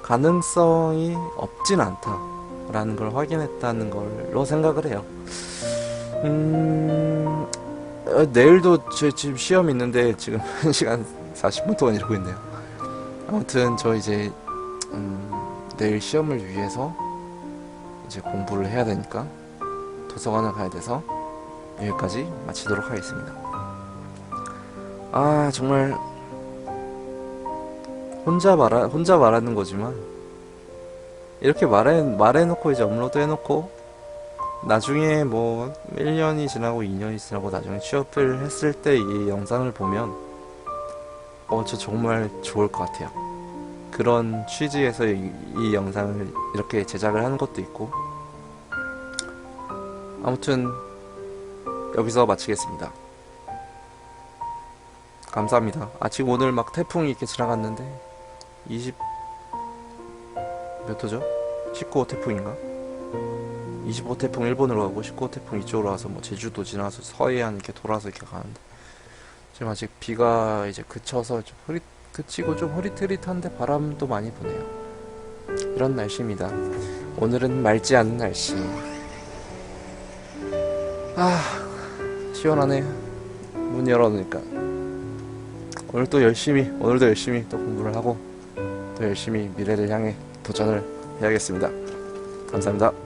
가능성이 없진 않다라는 걸 확인했다는 걸로 생각을 해요. 내일도 제 지금 시험이 있는데 지금 1시간 40분 동안 이러고 있네요. 아무튼 저 이제 내일 시험을 위해서 이제 공부를 해야 되니까 도서관을 가야 돼서 여기까지 마치도록 하겠습니다. 정말 혼자 말하는 거지만 이렇게 말해놓고 이제 업로드 해놓고 나중에 뭐 1년이 지나고 2년이 지나고 나중에 취업을 했을 때 이 영상을 보면 저 정말 좋을 것 같아요. 그런 취지에서 이 영상을 이렇게 제작을 하는 것도 있고 아무튼 여기서 마치겠습니다. 감사합니다. 지금 오늘 막 태풍이 이렇게 지나갔는데 몇 호죠? 19호 태풍인가? 25호 태풍 일본으로 가고 19호 태풍 이쪽으로 와서 뭐 제주도 지나서 서해안 이렇게 돌아서 이렇게 가는데 지금 아직 비가 이제 그쳐서 좀 그치고 좀 흐릿흐릿한데 바람도 많이 부네요. 이런 날씨입니다. 오늘은 맑지 않은 날씨. 시원하네. 문 열어놓으니까. 오늘도 열심히 또 공부를 하고 또 열심히 미래를 향해 도전을 해야겠습니다. 감사합니다.